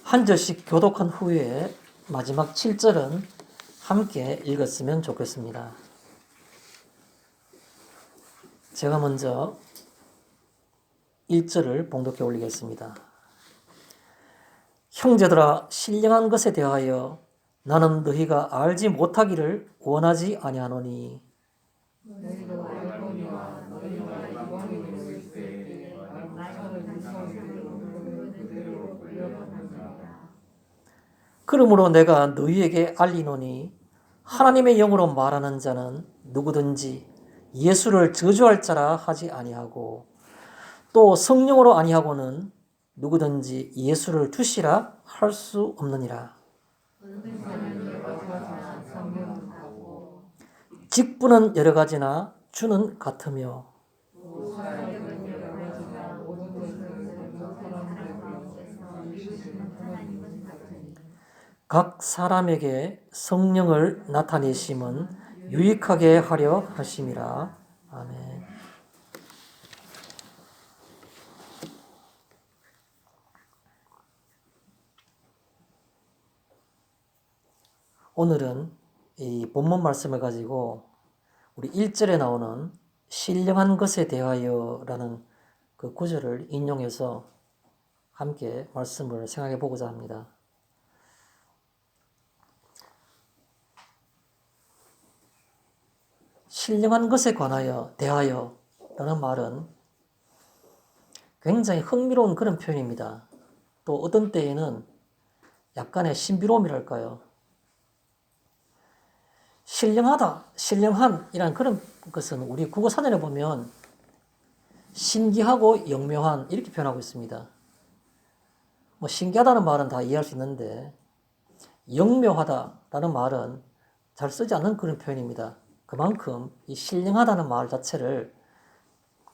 한 절씩 교독한 후에 마지막 7절은 함께 읽었으면 좋겠습니다. 제가 먼저 1절을 봉독해 올리겠습니다. 형제들아, 신령한 것에 대하여 나는 너희가 알지 못하기를 원하지 아니하노니 너희도 알거니와 너희가 이방인으로 있을 때에 나를 무서운 그대로 끌려가느니라. 그러므로 내가 너희에게 알리노니 하나님의 영으로 말하는 자는 누구든지 예수를 저주할 자라 하지 아니하고 또 성령으로 아니하고는 누구든지 예수를 주시라 할 수 없느니라. 직분은 여러 가지나 주는 같으며 각 사람에게 성령을 나타내심은 유익하게 하려 하심이라. 아멘. 오늘은 이 본문 말씀을 가지고 우리 1절에 나오는 신령한 것에 대하여라는 그 구절을 인용해서 함께 말씀을 생각해 보고자 합니다. 신령한 것에 대하여라는 말은 굉장히 흥미로운 그런 표현입니다. 또 어떤 때에는 약간의 신비로움이랄까요. 신령하다, 신령한이라는 그런 것은 우리 국어사전에 보면 신기하고 영묘한 이렇게 표현하고 있습니다. 뭐 신기하다는 말은 다 이해할 수 있는데 영묘하다라는 말은 잘 쓰지 않는 그런 표현입니다. 그만큼 이 신령하다는 말 자체를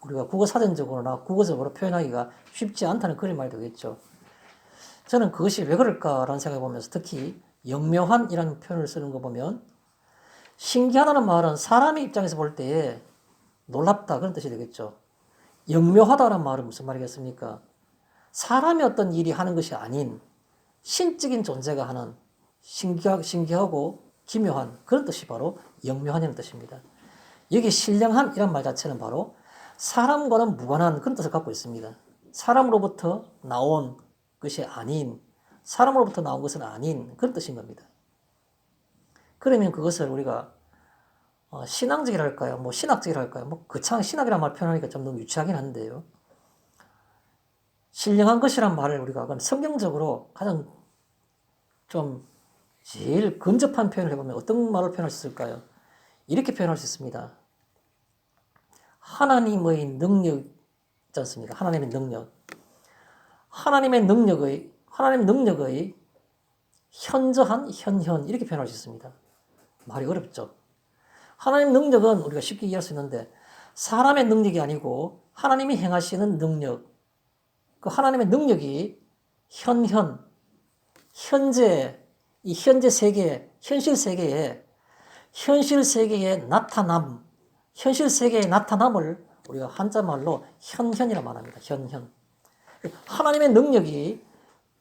우리가 국어사전적으로나 국어적으로 표현하기가 쉽지 않다는 그런 말이 되겠죠. 저는 그것이 왜 그럴까라는 생각을 보면서 특히 영묘한이라는 표현을 쓰는 거 보면 신기하다는 말은 사람의 입장에서 볼 때에 놀랍다 그런 뜻이 되겠죠. 영묘하다는 말은 무슨 말이겠습니까? 사람이 어떤 일이 하는 것이 아닌 신적인 존재가 하는 신기하고 기묘한 그런 뜻이 바로 영묘한이라는 뜻입니다. 여기 신령한이란 말 자체는 바로 사람과는 무관한 그런 뜻을 갖고 있습니다. 사람으로부터 나온 것이 아닌, 사람으로부터 나온 것은 아닌 그런 뜻인 겁니다. 그러면 그것을 우리가 신앙적이랄까요? 뭐 신학적이랄까요? 뭐 거창 신학이란 말 표현하니까 좀 너무 유치하긴 한데요. 신령한 것이란 말을 우리가 성경적으로 가장 좀 제일 근접한 표현을 해보면 어떤 말을 표현할 수 있을까요? 이렇게 표현할 수 있습니다. 하나님의 능력 있지 않습니까? 하나님의 능력. 하나님 능력의 현저한 현현 이렇게 표현할 수 있습니다. 말이 어렵죠. 하나님 능력은 우리가 쉽게 이해할 수 있는데 사람의 능력이 아니고 하나님이 행하시는 능력, 그 하나님의 능력이 현재 이 현재 세계, 현실 세계의 현실 세계의 나타남을 우리가 한자말로 현현이라 말합니다. 현현. 하나님의 능력이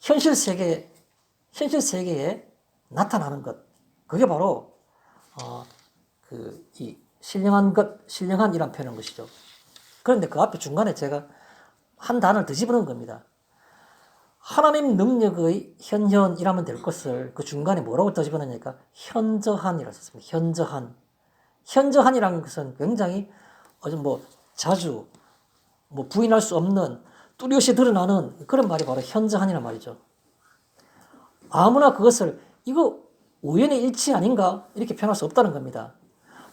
현실 세계에 나타나는 것. 그게 바로 이 신령한이란 표현인 것이죠. 그런데 그 앞에 중간에 제가 한 단어를 더 집어넣은 겁니다. 하나님 능력의 현현이라면 될 것을 그 중간에 뭐라고 더 집어넣으니까 현저한이라고 썼습니다. 현저한. 현저한이라는 것은 굉장히 자주 부인할 수 없는 뚜렷이 드러나는 그런 말이 바로 현저한이란 말이죠. 아무나 그것을 이거 우연의 일치 아닌가 이렇게 표현할 수 없다는 겁니다.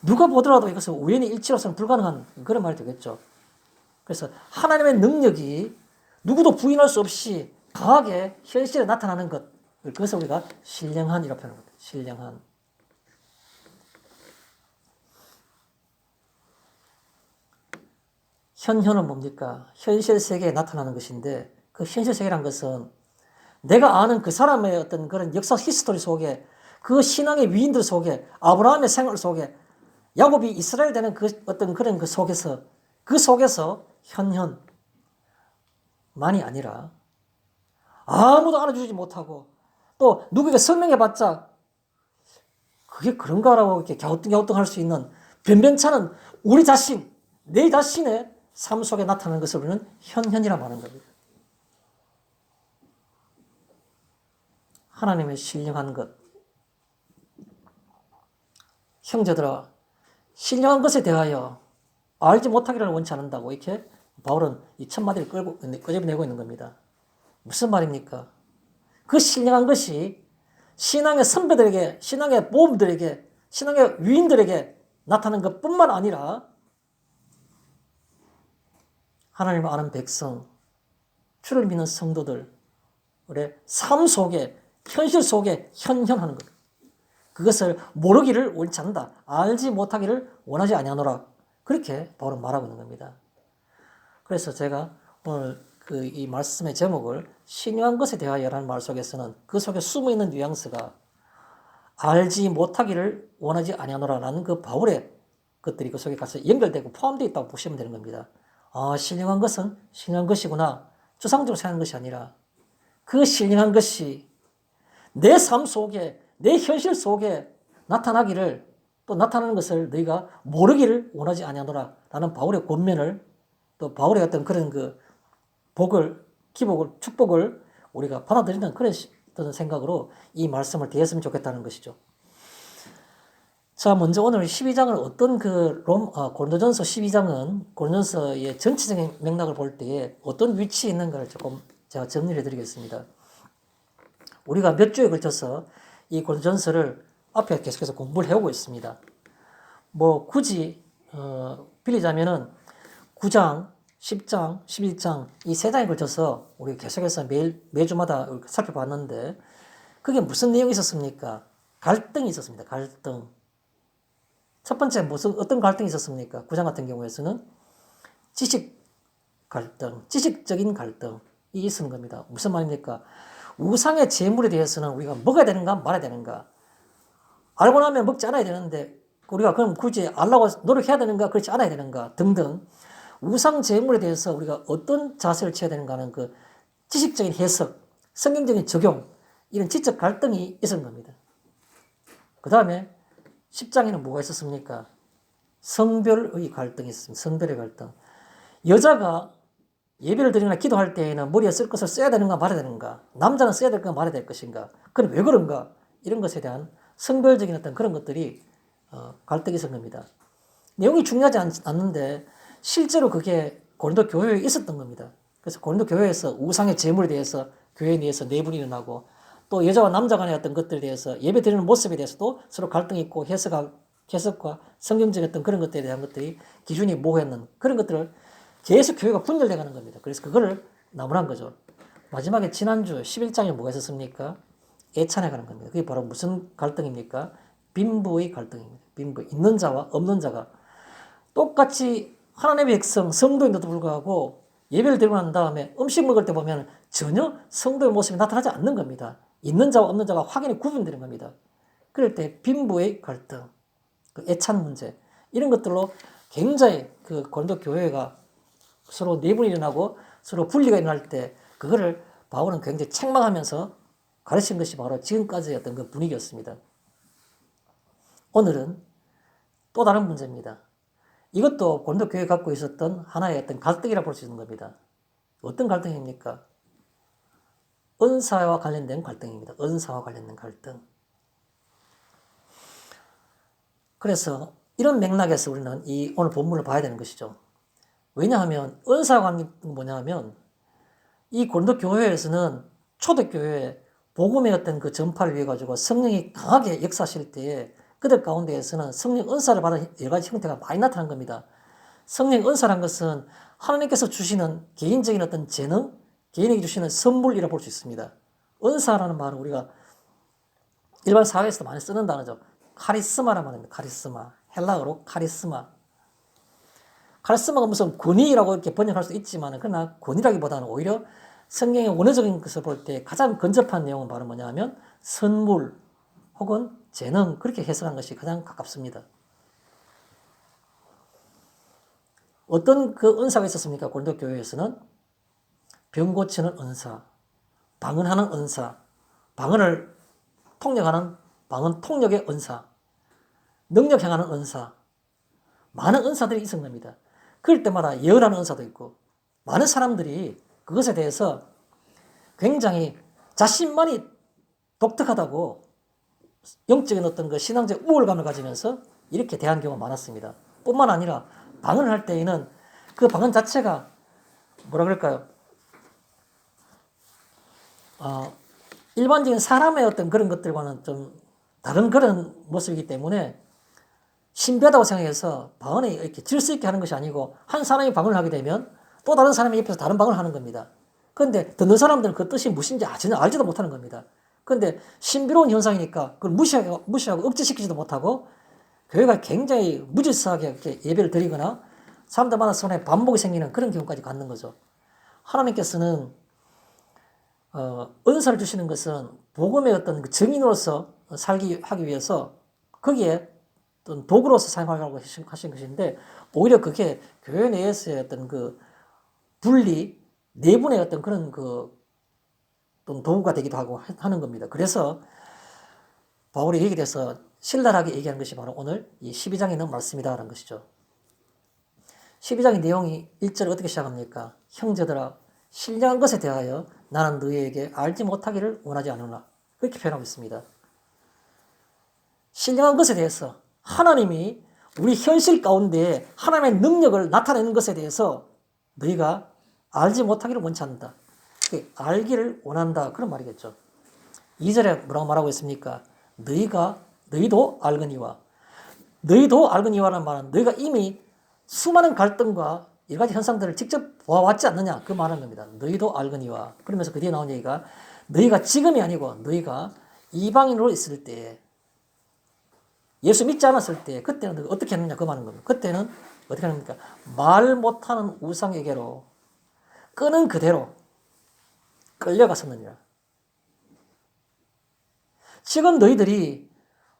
누가 보더라도 이것은 우연의 일치로서는 불가능한 그런 말이 되겠죠. 그래서 하나님의 능력이 누구도 부인할 수 없이 강하게 현실에 나타나는 것, 그것을 우리가 신령한이라고 표현합니다. 신령한. 현현은 뭡니까? 현실 세계에 나타나는 것인데 그 현실 세계란 것은 내가 아는 그 사람의 어떤 그런 역사 히스토리 속에 그 신앙의 위인들 속에 아브라함의 생활 속에 야곱이 이스라엘 되는 그 어떤 그런 그 속에서 현현만이 아니라 아무도 알아주지 못하고 또 누구에게 설명해봤자 그게 그런가라고 이렇게 갸우뚱할 수 있는 변변찮은 우리 자신, 내 자신의 삶 속에 나타나는 것을 우리는 현현이라 말하는 겁니다. 하나님의 신령한 것. 형제들아, 신령한 것에 대하여 알지 못하기를 원치 않는다고 이렇게 바울은 이 첫 마디를 끄집어내고 있는 겁니다. 무슨 말입니까? 그 신령한 것이 신앙의 선배들에게, 신앙의 모험들에게, 신앙의 위인들에게 나타나는 것뿐만 아니라 하나님을 아는 백성, 주를 믿는 성도들의 삶 속에, 현실 속에 현현하는 것. 그것을 모르기를 원치 않는다. 알지 못하기를 원하지 아니하노라. 그렇게 바울은 말하고 있는 겁니다. 그래서 제가 오늘 이 말씀의 제목을 신령한 것에 대하여라는 말 속에서는 그 속에 숨어있는 뉘앙스가 알지 못하기를 원하지 아니하노라라는 그 바울의 것들이 그 속에 가서 연결되고 포함되어 있다고 보시면 되는 겁니다. 아, 신령한 것은 신령한 것이구나. 추상적으로 생각하는 것이 아니라 그 신령한 것이 내 삶 속에, 내 현실 속에 나타나기를, 또 나타나는 것을 너희가 모르기를 원하지 아니하노라라는 바울의 권면을, 또 바울의 어떤 그런 그 복을, 기복을, 축복을 우리가 받아들이는 그런 생각으로 이 말씀을 대했으면 좋겠다는 것이죠. 자, 먼저 오늘 12장을 어떤 고린도전서 12장은 고린도전서의 전체적인 맥락을 볼 때에 어떤 위치에 있는가를 조금 제가 정리를 해드리겠습니다. 우리가 몇 주에 걸쳐서 이 고린도전서를 앞에 계속해서 공부를 해오고 있습니다. 뭐 굳이 빌리자면은 9장, 10장, 11장 이 세 장에 걸쳐서 우리 계속해서 매주마다 살펴봤는데 그게 무슨 내용이 있었습니까? 갈등이 있었습니다. 갈등. 첫 번째 어떤 갈등이 있었습니까? 9장 같은 경우에서는 지식 갈등, 지식적인 갈등이 있는 겁니다. 무슨 말입니까? 우상의 제물에 대해서는 우리가 먹어야 되는가 말아야 되는가? 알고 나면 먹지 않아야 되는데 우리가 그럼 굳이 알라고 노력해야 되는가 그렇지 않아야 되는가 등등 우상 제물에 대해서 우리가 어떤 자세를 취해야 되는가는 그 지식적인 해석, 성경적인 적용 이런 지적 갈등이 있었던 겁니다. 그 다음에 10장에는 뭐가 있었습니까? 성별의 갈등이 있었습니다. 성별의 갈등. 여자가 예배를 드리거나 기도할 때에는 머리에 쓸 것을 써야 되는가 말아야 되는가? 남자는 써야 될까 말아야 될 것인가? 그럼 왜 그런가? 이런 것에 대한 성별적인 어떤 그런 것들이 갈등이 있었던 겁니다. 내용이 중요하지 않는데 실제로 그게 고린도 교회에 있었던 겁니다. 그래서 고린도 교회에서 우상의 제물에 대해서 교회 내에서 내분이 일어나고 또 여자와 남자 간의 어떤 것들에 대해서 예배 드리는 모습에 대해서도 서로 갈등이 있고 해석과 성경적인 어떤 그런 것들에 대한 것들이 기준이 모호했는 그런 것들을 계속 교회가 분열돼 가는 겁니다. 그래서 그거를 나무란 거죠. 마지막에 지난주 11장에 뭐가 있었습니까? 애찬에 가는 겁니다. 그게 바로 무슨 갈등입니까? 빈부의 갈등입니다. 빈부. 있는 자와 없는 자가 똑같이 하나님의 백성, 성도인데도 불구하고 예배를 드리고 난 다음에 음식 먹을 때 보면 전혀 성도의 모습이 나타나지 않는 겁니다. 있는 자와 없는 자가 확연히 구분되는 겁니다. 그럴 때 빈부의 갈등, 그 애찬 문제 이런 것들로 굉장히 그 고린도 교회가 서로 내분이 일어나고 서로 분리가 일어날 때 그거를 바울은 굉장히 책망하면서 가르친 것이 바로 지금까지의 어떤 그 분위기였습니다. 오늘은 또 다른 문제입니다. 이것도 고린도 교회가 갖고 있었던 하나의 어떤 갈등이라 볼 수 있는 겁니다. 어떤 갈등입니까? 은사와 관련된 갈등입니다. 은사와 관련된 갈등. 그래서 이런 맥락에서 우리는 이 오늘 본문을 봐야 되는 것이죠. 왜냐하면 은사와 관계는 뭐냐면 이 고린도 교회에서는 초대교회 복음의 어떤 그 전파를 위해 가지고 성령이 강하게 역사하실 때에 그들 가운데에서는 성령 은사를 받은 여러 가지 형태가 많이 나타난 겁니다. 성령 은사란 것은 하나님께서 주시는 개인적인 어떤 재능, 개인에게 주시는 선물이라 볼 수 있습니다. 은사라는 말은 우리가 일반 사회에서도 많이 쓰는 단어죠. 카리스마라는 말입니다. 카리스마. 헬라어로 카리스마. 카리스마가 무슨 권위라고 이렇게 번역할 수 있지만 그러나 권위라기보다는 오히려 성경의 원어적인 것을 볼 때 가장 근접한 내용은 바로 뭐냐 하면 선물 혹은 재능 그렇게 해석한 것이 가장 가깝습니다. 어떤 그 은사가 있었습니까? 고린도 교회에서는 병 고치는 은사, 방언하는 은사, 방언을 통역하는 방언 통역의 은사, 능력 행하는 은사, 많은 은사들이 있은 겁니다. 그럴 때마다 예언하는 은사도 있고, 많은 사람들이 그것에 대해서 굉장히 자신만이 독특하다고 영적인 어떤 그 신앙적 우월감을 가지면서 이렇게 대한 경우가 많았습니다. 뿐만 아니라 방언을 할 때에는 그 방언 자체가 뭐라 그럴까요? 일반적인 사람의 어떤 그런 것들과는 좀 다른 그런 모습이기 때문에 신비하다고 생각해서 방언에 이렇게 질수 있게 하는 것이 아니고, 한 사람이 방언을 하게 되면 또 다른 사람이 옆에서 다른 방언을 하는 겁니다. 그런데 듣는 사람들은 그 뜻이 무엇인지 전혀 알지도 못하는 겁니다. 그런데 신비로운 현상이니까 그걸 무시하고 억제시키지도 못하고, 교회가 굉장히 무질서하게 이렇게 예배를 드리거나 사람들마다 손에 반복이 생기는 그런 경우까지 갖는 거죠. 하나님께서는 은사를 주시는 것은 복음의 어떤 그 증인으로서 하기 위해서 거기에 어떤 도구로서 사용하려고 하신 것인데, 오히려 그게 교회 내에서의 어떤 그 분리, 내분의 어떤 그런 그 어떤 도구가 되기도 하고 하는 겁니다. 그래서 바울이 여기에 대해서 신랄하게 얘기하는 것이 바로 오늘 이 12장에 있는 말씀이다라는 것이죠. 12장의 내용이 1절을 어떻게 시작합니까? 형제들아, 신령한 것에 대하여 나는 너희에게 알지 못하기를 원하지 않으나, 그렇게 표현하고 있습니다. 신령한 것에 대해서, 하나님이 우리 현실 가운데 하나님의 능력을 나타내는 것에 대해서 너희가 알지 못하기를 원치 않는다. 알기를 원한다, 그런 말이겠죠. 2절에 뭐라고 말하고 있습니까? 너희도 알거니와. 너희도 알거니와라는 말은 너희가 이미 수많은 갈등과 여러 가지 현상들을 직접 보아왔지 않느냐, 그 말하는 겁니다. 너희도 알거니와. 그러면서 그 뒤에 나온 얘기가, 너희가 지금이 아니고 너희가 이방인으로 있을 때, 예수 믿지 않았을 때, 그때는 어떻게 했느냐, 그 말하는 겁니다. 그때는 어떻게 합니까? 말 못하는 우상에게로 끄는 그대로 끌려갔었느니라. 지금 너희들이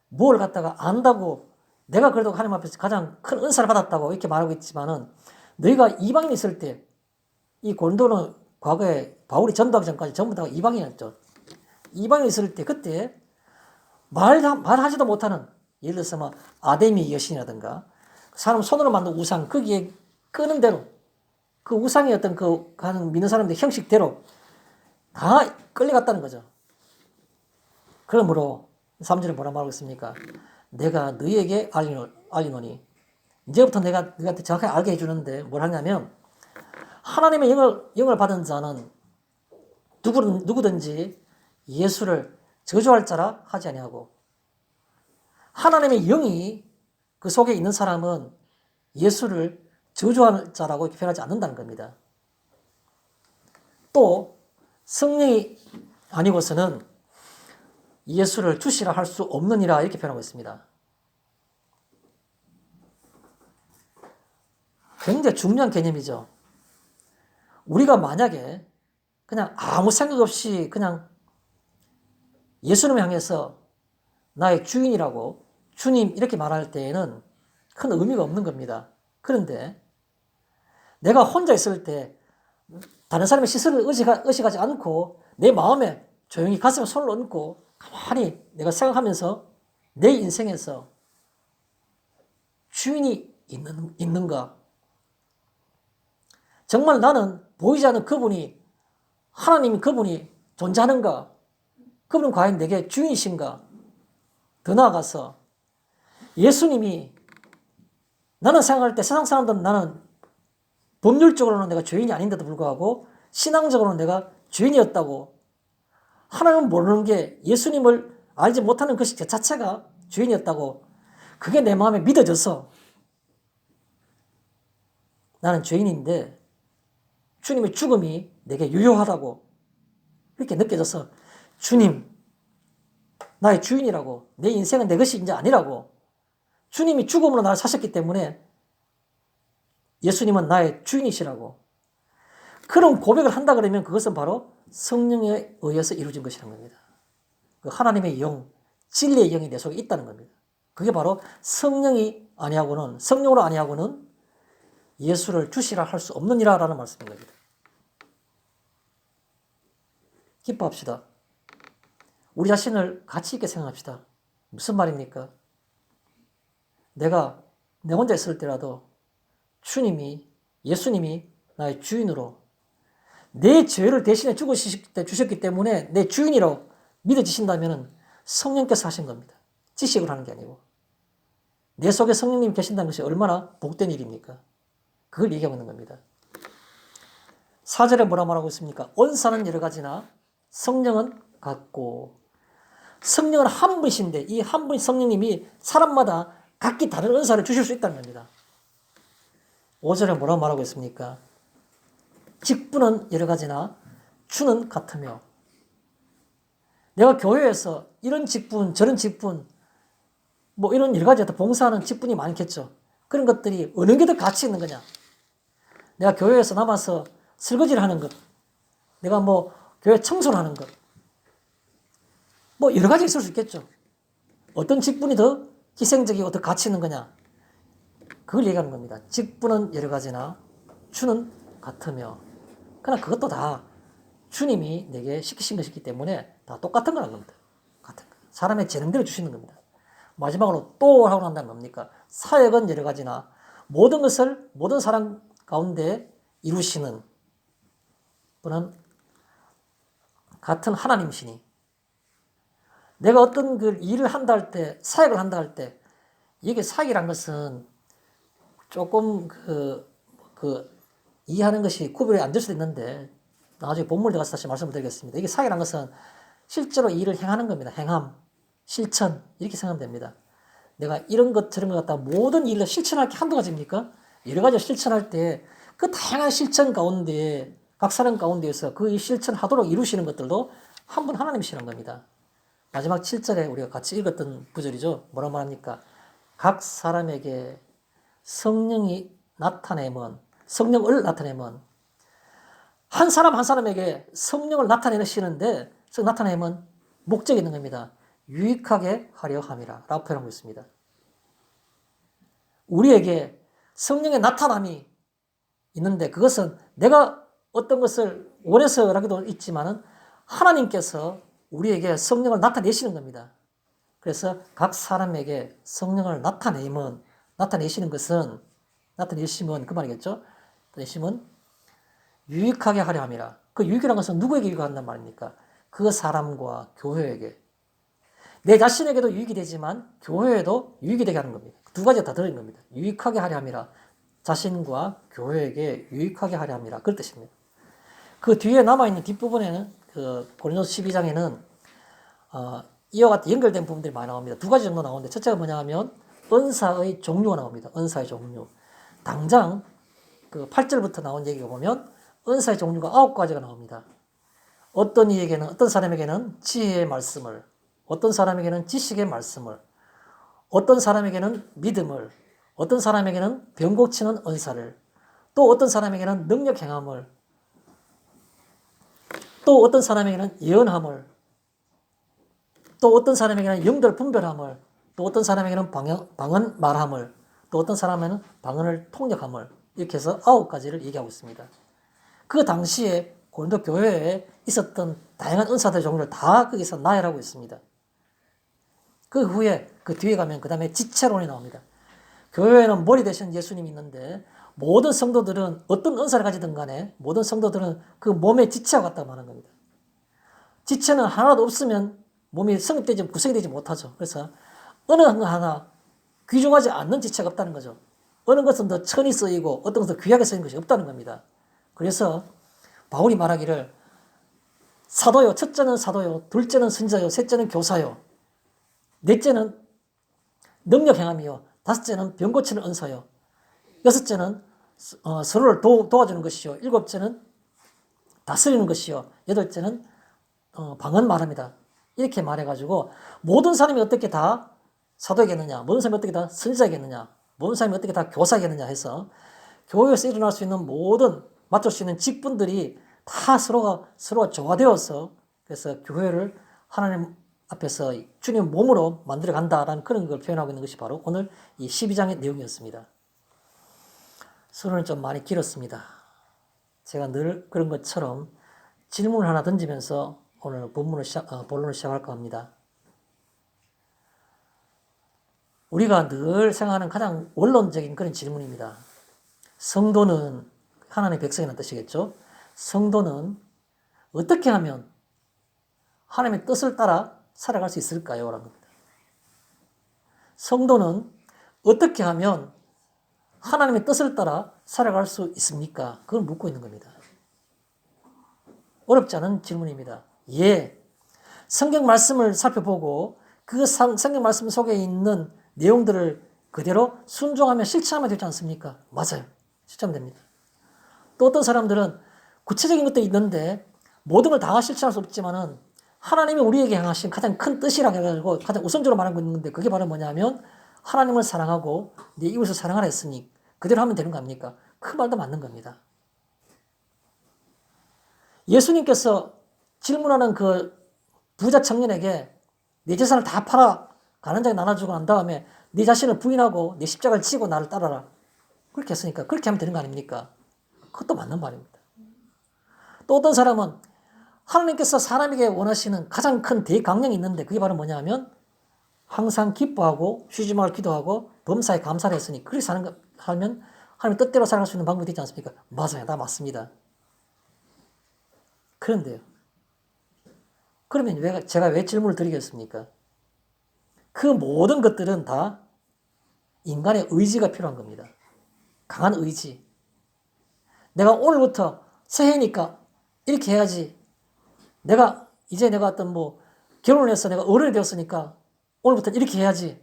뭘 갖다가 안다고, 내가 그래도 하나님 앞에서 가장 큰 은사를 받았다고 이렇게 말하고 있지만은, 너희가 이방인 있을 때, 이 고린도는 과거에 바울이 전도하기 전까지 전부 다 이방인이었죠. 이방인 있을 때, 그때 말하지도 못하는, 예를 들어서 뭐 아데미 여신이라든가 사람 손으로 만든 우상, 거기에 끄는 대로, 그 우상의 어떤 그 믿는 사람들 형식대로 다 끌려갔다는 거죠. 그러므로 3절에 뭐라 말하고 있습니까? 내가 너희에게 알리노니, 이제부터 내가 너희한테 정확하게 알게 해주는데 뭘 하냐면, 하나님의 영을 받은 자는 누구든지 예수를 저주할 자라 하지 아니하고, 하나님의 영이 그 속에 있는 사람은 예수를 저주할 자라고 이렇게 표현하지 않는다는 겁니다. 또 성령이 아니고서는 예수를 주시라 할 수 없느니라, 이렇게 표현하고 있습니다. 굉장히 중요한 개념이죠. 우리가 만약에 그냥 아무 생각 없이 그냥 예수님을 향해서 나의 주인이라고, 주님 이렇게 말할 때에는 큰 의미가 없는 겁니다. 그런데 내가 혼자 있을 때 다른 사람의 시선을 의식하지 않고 내 마음에 조용히 가슴에 손을 얹고 가만히 내가 생각하면서 내 인생에서 주인이 있는가? 정말 나는 보이지 않는 그분이, 하나님이 그분이 존재하는가? 그분은 과연 내게 주인이신가? 더 나아가서 예수님이, 나는 생각할 때 세상 사람들은 나는 법률적으로는 내가 죄인이 아닌데도 불구하고 신앙적으로는 내가 죄인이었다고, 하나님은 모르는 게 예수님을 알지 못하는 것이 그 자체가 죄인이었다고, 그게 내 마음에 믿어져서 나는 죄인인데 주님의 죽음이 내게 유효하다고 이렇게 느껴져서, 주님 나의 주인이라고, 내 인생은 내 것이 이제 아니라고, 주님이 죽음으로 나를 사셨기 때문에 예수님은 나의 주인이시라고, 그런 고백을 한다 그러면 그것은 바로 성령에 의해서 이루어진 것이라는 겁니다. 그 하나님의 영, 진리의 영이 내 속에 있다는 겁니다. 그게 바로 성령으로 아니하고는 예수를 주시라 할 수 없느니라라는 말씀인 겁니다. 기뻐합시다. 우리 자신을 가치 있게 생각합시다. 무슨 말입니까? 내가 내 혼자 있을 때라도 예수님이 나의 주인으로 내 죄를 대신에 주셨기 때문에 내 주인이라고 믿어지신다면 성령께서 하신 겁니다. 지식으로 하는 게 아니고. 내 속에 성령님 계신다는 것이 얼마나 복된 일입니까? 그걸 얘기하고 있는 겁니다. 4절에 뭐라 말하고 있습니까? 은사는 여러 가지나 성령은 같고. 성령은 한 분이신데 이 한 분의 성령님이 사람마다 각기 다른 은사를 주실 수 있다는 겁니다. 5절에 뭐라 말하고 있습니까? 직분은 여러 가지나 주는 같으며. 내가 교회에서 이런 직분, 저런 직분, 뭐 이런 여러 가지 봉사하는 직분이 많겠죠. 그런 것들이 어느 게 더 가치 있는 거냐? 내가 교회에서 남아서 설거지를 하는 것, 내가 뭐 교회 청소를 하는 것, 뭐 여러 가지 있을 수 있겠죠. 어떤 직분이 더 희생적이고 더 가치 있는 거냐? 그걸 얘기하는 겁니다. 직분은 여러 가지나 주는 같으며. 그러나 그것도 다 주님이 내게 시키신 것이기 때문에 다 똑같은 거라는 겁니다. 같은 거. 사람의 재능대로 주시는 겁니다. 마지막으로 또 하고 난다는 뭡니까? 사역은 여러 가지나 모든 것을 모든 사람 가운데 이루시는 분은 같은 하나님이시니. 내가 어떤 그 일을 한다 할 때, 사역을 한다 할 때, 이게 사역이란 것은 조금 이해하는 것이 구별이 안 될 수도 있는데, 나중에 본문에 가서 다시 말씀을 드리겠습니다. 이게 사역이란 것은 실제로 일을 행하는 겁니다. 행함, 실천, 이렇게 생각하면 됩니다. 내가 이런 것, 저런 것 갖다 모든 일을 실천할 게 한두 가지입니까? 여러 가지 실천할 때, 그 다양한 실천 가운데, 각 사람 가운데에서 그 실천하도록 이루시는 것들도 한 분 하나님이시라는 겁니다. 마지막 7절에 우리가 같이 읽었던 구절이죠. 뭐라 말합니까? 각 사람에게 성령을 나타내면 한 사람 한 사람에게 성령을 나타내시는데 나타내면 목적이 있는 겁니다. 유익하게 하려 함이라 라고 표현하고 있습니다. 우리에게 성령의 나타남이 있는데 그것은 내가 어떤 것을 원해서라기도 있지만은 하나님께서 우리에게 성령을 나타내시는 겁니다. 그래서 각 사람에게 성령을 나타내시는 것은 나타내시면 그 말이겠죠. 나타내시면 유익하게 하려 함이라. 그 유익이라는 것은 누구에게 유익한단 말입니까? 그 사람과 교회에게. 내 자신에게도 유익이 되지만 교회에도 유익이 되게 하는 겁니다. 두 가지가 다 들어있는 겁니다. 유익하게 하려 함이라. 자신과 교회에게 유익하게 하려 함이라. 그런 뜻입니다. 그 뒤에 남아있는 뒷부분에는 그 고린도서 12장에는 이와 같은 연결된 부분들이 많이 나옵니다. 두 가지 정도 나오는데 첫째가 뭐냐 하면 은사의 종류가 나옵니다. 은사의 종류. 당장 그 8절부터 나온 얘기가 보면 은사의 종류가 9가지가 나옵니다. 어떤 사람에게는 지혜의 말씀을, 어떤 사람에게는 지식의 말씀을, 어떤 사람에게는 믿음을, 어떤 사람에게는 병 고치는 은사를, 또 어떤 사람에게는 능력 행함을, 또 어떤 사람에게는 예언함을, 또 어떤 사람에게는 영들 분별함을, 또 어떤 사람에게는 방언 말함을, 또 어떤 사람에게는 방언을 통역함을, 이렇게 해서 9가지를 얘기하고 있습니다. 그 당시에 고린도 교회에 있었던 다양한 은사들의 종류를 다 거기서 나열하고 있습니다. 그 후에 그 뒤에 가면 그 다음에 지체론이 나옵니다. 교회에는 머리 대신 예수님이 있는데 모든 성도들은 어떤 은사를 가지든 간에 모든 성도들은 그 몸의 지체와 같다고 하는 겁니다. 지체는 하나도 없으면 몸이 구성이 되지 못하죠. 그래서 어느 하나 귀중하지 않는 지체가 없다는 거죠. 어느 것은 더 천히 쓰이고 어떤 것은 귀하게 쓰인 것이 없다는 겁니다. 그래서 바울이 말하기를 사도요, 첫째는 사도요, 둘째는 선지자요, 셋째는 교사요, 넷째는 능력 행함이요, 다섯째는 병 고치는 은사요, 여섯째는 서로를 도와주는 것이요, 일곱째는 다스리는 것이요, 여덟째는 방언 말합니다. 이렇게 말해가지고 모든 사람이 어떻게 다 사도이겠느냐, 모든 사람이 어떻게 다 선지자이겠느냐, 모든 사람이 어떻게 다 교사이겠느냐 해서 교회에서 일어날 수 있는 모든 맡을 수 있는 직분들이 다 서로가 조화되어서 그래서 교회를 하나님 앞에서 주님 몸으로 만들어 간다라는 그런 걸 표현하고 있는 것이 바로 오늘 이 12장의 내용이었습니다. 서론은 좀 많이 길었습니다. 제가 늘 그런 것처럼 질문을 하나 던지면서 오늘 본론을 시작할까 합니다. 우리가 늘 생각하는 가장 원론적인 그런 질문입니다. 성도는 하나님의 백성이라는 뜻이겠죠. 성도는 어떻게 하면 하나님의 뜻을 따라 살아갈 수 있을까요? 라는 겁니다. 성도는 어떻게 하면 하나님의 뜻을 따라 살아갈 수 있습니까? 그걸 묻고 있는 겁니다. 어렵지 않은 질문입니다. 예, 성경 말씀을 살펴보고 그 성경 말씀 속에 있는 내용들을 그대로 순종하며 실천하면 되지 않습니까? 맞아요. 실천하면 됩니다. 또 어떤 사람들은 구체적인 것들이 있는데 모든 걸 다 실천할 수 없지만은 하나님이 우리에게 향하신 가장 큰 뜻이라고 해가지고 가장 우선적으로 말하고 있는 건데 그게 바로 뭐냐면 하나님을 사랑하고 내 이웃을 사랑하라 했으니 그대로 하면 되는 거 아닙니까? 그 말도 맞는 겁니다. 예수님께서 질문하는 그 부자 청년에게 내 재산을 다 팔아 가난 자에 나눠주고 난 다음에 네 자신을 부인하고 내 십자가를 지고 나를 따라라. 그렇게 했으니까 그렇게 하면 되는 거 아닙니까? 그것도 맞는 말입니다. 또 어떤 사람은 하나님께서 사람에게 원하시는 가장 큰 대강령이 있는데 그게 바로 뭐냐면 항상 기뻐하고 쉬지 말고 기도하고 범사에 감사를 했으니 그렇게 살면 하나님 뜻대로 살아갈 수 있는 방법이 되지 않습니까? 맞아요. 다 맞습니다. 그런데요. 그러면 제가 왜 질문을 드리겠습니까? 그 모든 것들은 다 인간의 의지가 필요한 겁니다. 강한 의지. 내가 오늘부터 새해니까 이렇게 해야지. 이제 내가 어떤 결혼을 해서 내가 어른이 되었으니까 오늘부터 이렇게 해야지.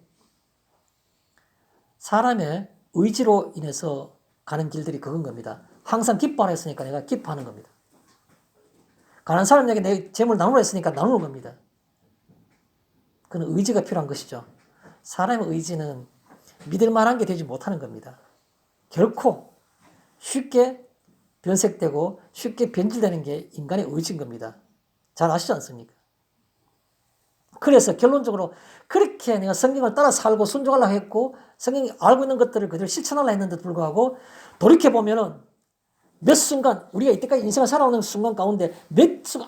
사람의 의지로 인해서 가는 길들이 그건 겁니다. 항상 기뻐하라 했으니까 내가 기뻐하는 겁니다. 가난한 사람에게 내 재물 나누라 했으니까 나누는 겁니다. 그건 의지가 필요한 것이죠. 사람의 의지는 믿을 만한 게 되지 못하는 겁니다. 결코 쉽게 변색되고 쉽게 변질되는 게 인간의 의지인 겁니다. 잘 아시지 않습니까? 그래서 결론적으로 그렇게 내가 성경을 따라 살고 순종하려고 했고 성경이 알고 있는 것들을 그대로 실천하려고 했는데도 불구하고 돌이켜보면은 몇 순간 우리가 이때까지 인생을 살아오는 순간 가운데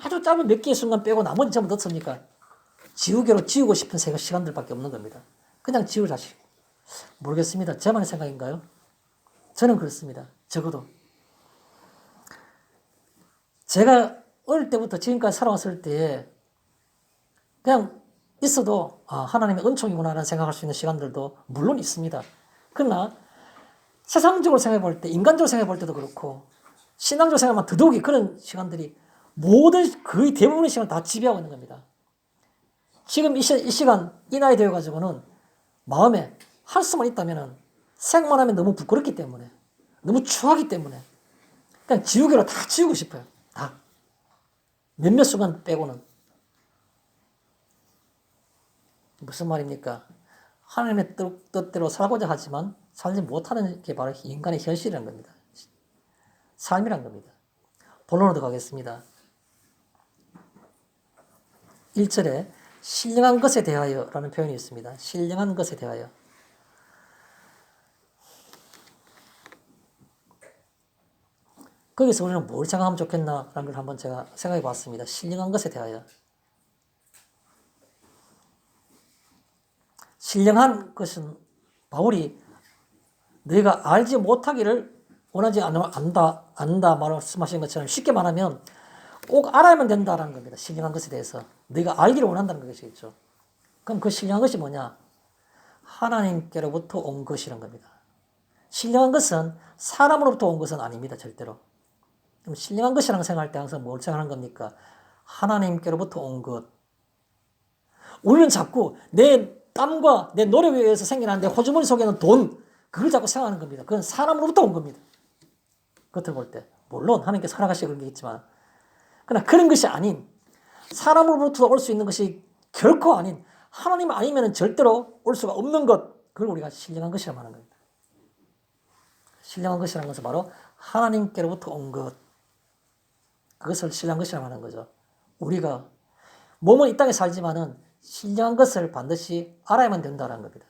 아주 짧은 몇 개의 순간 빼고 나머지 전부 넣습니까? 지우개로 지우고 싶은 시간들밖에 없는 겁니다. 그냥 지우자시. 모르겠습니다. 저만의 생각인가요? 저는 그렇습니다. 적어도. 제가 어릴 때부터 지금까지 살아왔을 때 그냥 있어도 하나님의 은총이구나라는 생각할 수 있는 시간들도 물론 있습니다. 그러나 세상적으로 생각해 볼 때, 인간적으로 생각해 볼 때도 그렇고 신앙적으로 생각하면 더더욱이 그런 시간들이 거의 대부분의 시간을 다 지배하고 있는 겁니다. 지금 이 시간, 이 나이 되어가지고는 마음에 할 수만 있다면 생각만 하면 너무 부끄럽기 때문에 너무 추하기 때문에 그냥 지우개로 다 지우고 싶어요. 다. 몇몇 순간 빼고는. 무슨 말입니까? 하나님의 뜻대로 살고자 하지만 살지 못하는 게 바로 인간의 현실이라는 겁니다. 삶이란 겁니다. 본론으로 가겠습니다. 1절에 신령한 것에 대하여 라는 표현이 있습니다. 신령한 것에 대하여. 거기서 우리는 뭘 생각하면 좋겠나라는 걸 한번 제가 생각해 봤습니다. 신령한 것에 대하여. 신령한 것은 바울이 너희가 알지 못하기를 원하지 않는다 말씀하신 것처럼 쉽게 말하면 꼭 알아야만 된다라는 겁니다. 신령한 것에 대해서. 너희가 알기를 원한다는 것이겠죠. 그럼 그 신령한 것이 뭐냐? 하나님께로부터 온 것이란 겁니다. 신령한 것은 사람으로부터 온 것은 아닙니다. 절대로. 그럼 신령한 것이라고 생각할 때 항상 뭘 생각하는 겁니까? 하나님께로부터 온 것. 우리는 자꾸 내 땀과 내 노력에 의해서 생겨난 내 호주머니 속에는 돈, 그걸 자꾸 생각하는 겁니다. 그건 사람으로부터 온 겁니다. 겉으로 볼 때. 물론 하나님께서 허락하시고 그런 게 있지만. 그러나 그런 것이 아닌, 사람으로부터 올 수 있는 것이 결코 아닌, 하나님 아니면 절대로 올 수가 없는 것, 그걸 우리가 신령한 것이라고 하는 겁니다. 신령한 것이라는 것은 바로 하나님께로부터 온 것. 그것을 신령한 것이라고 하는 거죠. 우리가 몸은 이 땅에 살지만은 신령한 것을 반드시 알아야만 된다는 겁니다.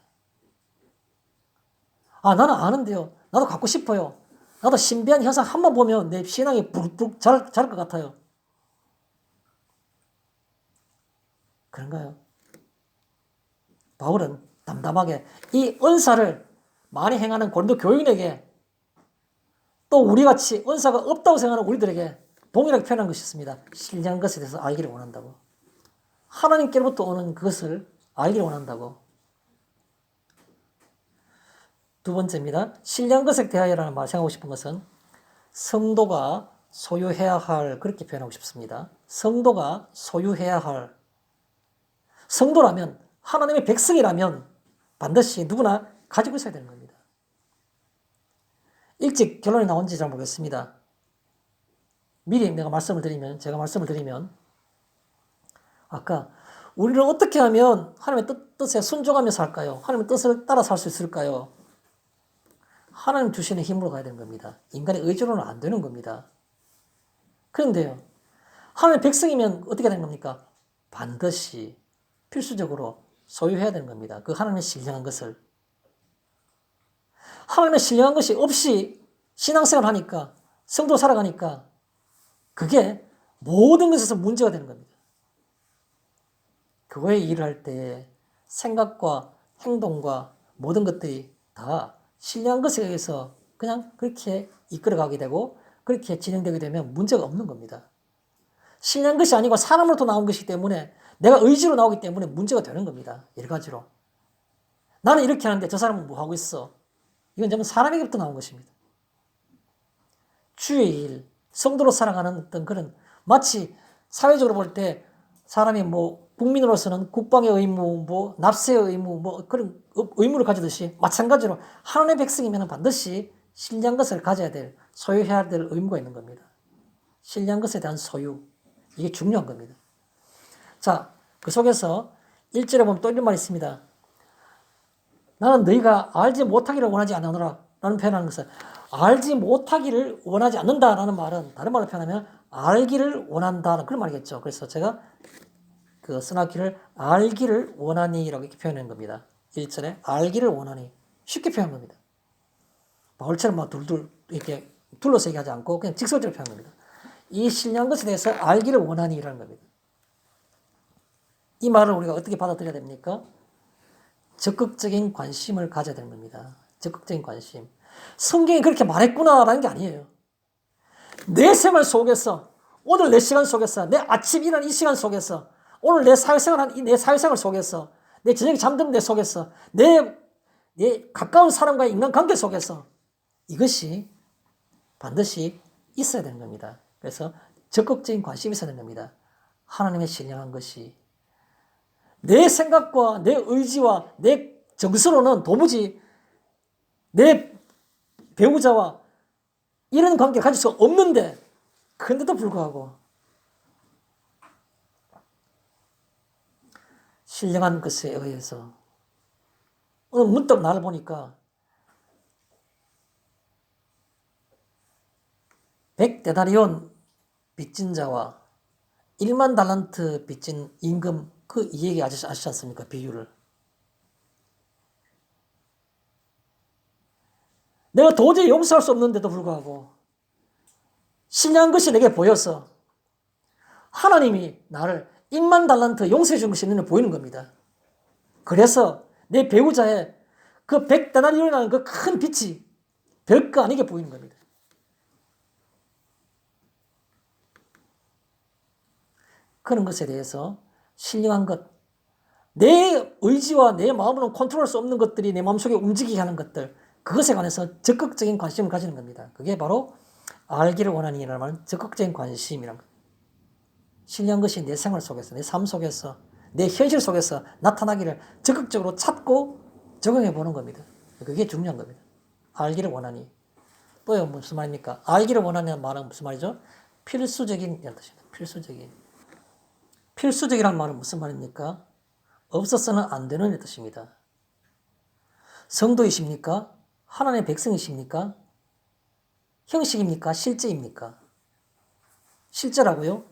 나는 아는데요. 나도 갖고 싶어요. 나도 신비한 현상 한번 보면 내 신앙이 부룩부룩 자랄 것 같아요. 그런가요? 바울은 담담하게 이 은사를 많이 행하는 고린도 교인에게 또 우리같이 은사가 없다고 생각하는 우리들에게 동일하게 표현한 것이 있습니다. 신령한 것에 대해서 알기를 원한다고. 하나님께로부터 오는 그것을 알기를 원한다고. 두 번째입니다. 신령한 것에 대하여라는 말 생각하고 싶은 것은 성도가 소유해야 할, 그렇게 표현하고 싶습니다. 성도가 소유해야 할, 성도라면, 하나님의 백성이라면 반드시 누구나 가지고 있어야 되는 겁니다. 일찍 결론이 나온지 잘 모르겠습니다. 미리 제가 말씀을 드리면, 아까 우리는 어떻게 하면 하나님의 뜻에 순종하며 살까요? 하나님의 뜻을 따라 살 수 있을까요? 하나님 주시는 힘으로 가야 되는 겁니다. 인간의 의지로는 안 되는 겁니다. 그런데요, 하나님의 백성이면 어떻게 되는 겁니까? 반드시 필수적으로 소유해야 되는 겁니다. 그 하나님의 신령한 것을. 하나님의 신령한 것이 없이 신앙생활 하니까, 성도 살아가니까 그게 모든 것에서 문제가 되는 겁니다. 교회 일을 할 때 생각과 행동과 모든 것들이 다 신령한 것에 의해서 그냥 그렇게 이끌어가게 되고 그렇게 진행되게 되면 문제가 없는 겁니다. 신령한 것이 아니고 사람으로부터 나온 것이기 때문에 내가 의지로 나오기 때문에 문제가 되는 겁니다. 여러 가지로. 나는 이렇게 하는데 저 사람은 뭐 하고 있어? 이건 전부 사람에게부터 나온 것입니다. 주의 일, 성도로 살아가는 어떤 그런, 마치 사회적으로 볼 때 사람이 뭐 국민으로서는 국방의 의무, 뭐 납세의 의무, 뭐 그런 의무를 가지듯이 마찬가지로 하나님의 백성이면 반드시 신령한 것을 가져야 될, 소유해야 될 의무가 있는 겁니다. 신령한 것에 대한 소유, 이게 중요한 겁니다. 자, 그 속에서 1절에 보면 또 이런 말이 있습니다. 나는 너희가 알지 못하기를 원하지 않느노라 라는 표현하는 것은, 알지 못하기를 원하지 않는다라는 말은 다른 말로 표현하면 알기를 원한다는 그런 말이겠죠. 그래서 제가 그 쓰나기를 알기를 원하니라고 이렇게 표현한 겁니다. 1절에 알기를 원하니, 쉽게 표현한 겁니다. 바울처럼 막 둘둘 이렇게 둘러서 얘기하지 않고 그냥 직설적으로 표현한 겁니다. 이 신령한 것에 대해서 알기를 원하니라는 겁니다. 이 말을 우리가 어떻게 받아들여야 됩니까? 적극적인 관심을 가져야 되는 겁니다. 적극적인 관심. 성경이 그렇게 말했구나라는 게 아니에요. 내 생활 속에서, 오늘 내 시간 속에서, 내 아침 일어난 이 시간 속에서, 오늘 내 사회생활 속에서, 내 저녁에 잠드는 내 속에서, 내 가까운 사람과의 인간관계 속에서 이것이 반드시 있어야 되는 겁니다. 그래서 적극적인 관심이 있어야 되는 겁니다. 하나님의 신령한 것이. 내 생각과 내 의지와 내 정서로는 도무지 내 배우자와 이런 관계를 가질 수 없는데, 그런데도 불구하고 신령한 것에 의해서 오늘 문득 나를 보니까 100데나리온 빚진 자와 1만 달란트 빚진 임금, 그 이 얘기 아시지 않습니까? 비유를. 내가 도저히 용서할 수 없는데도 불구하고 신령한 것이 내게 보여서 하나님이 나를 1만 달란트 용서해 준 것이 눈에 보이는 겁니다. 그래서 내 배우자의 그 100데나리온이라는 그 큰 빚이 별거 아니게 보이는 겁니다. 그런 것에 대해서 신령한 것, 내 의지와 내 마음으로는 컨트롤할 수 없는 것들이 내 마음속에 움직이게 하는 것들, 그것에 관해서 적극적인 관심을 가지는 겁니다. 그게 바로 알기를 원하니라는 말은 적극적인 관심이란 거예요. 신령한 것이 내 생활 속에서, 내 삶 속에서, 내 현실 속에서 나타나기를 적극적으로 찾고 적용해 보는 겁니다. 그게 중요한 겁니다. 알기를 원하니. 또요, 무슨 말입니까? 알기를 원하는 말은 무슨 말이죠? 필수적인 이런 뜻입니다. 필수적인. 필수적이란 말은 무슨 말입니까? 없어서는 안 되는 뜻입니다. 성도이십니까? 하나님의 백성이십니까? 형식입니까? 실제입니까? 실제라고요?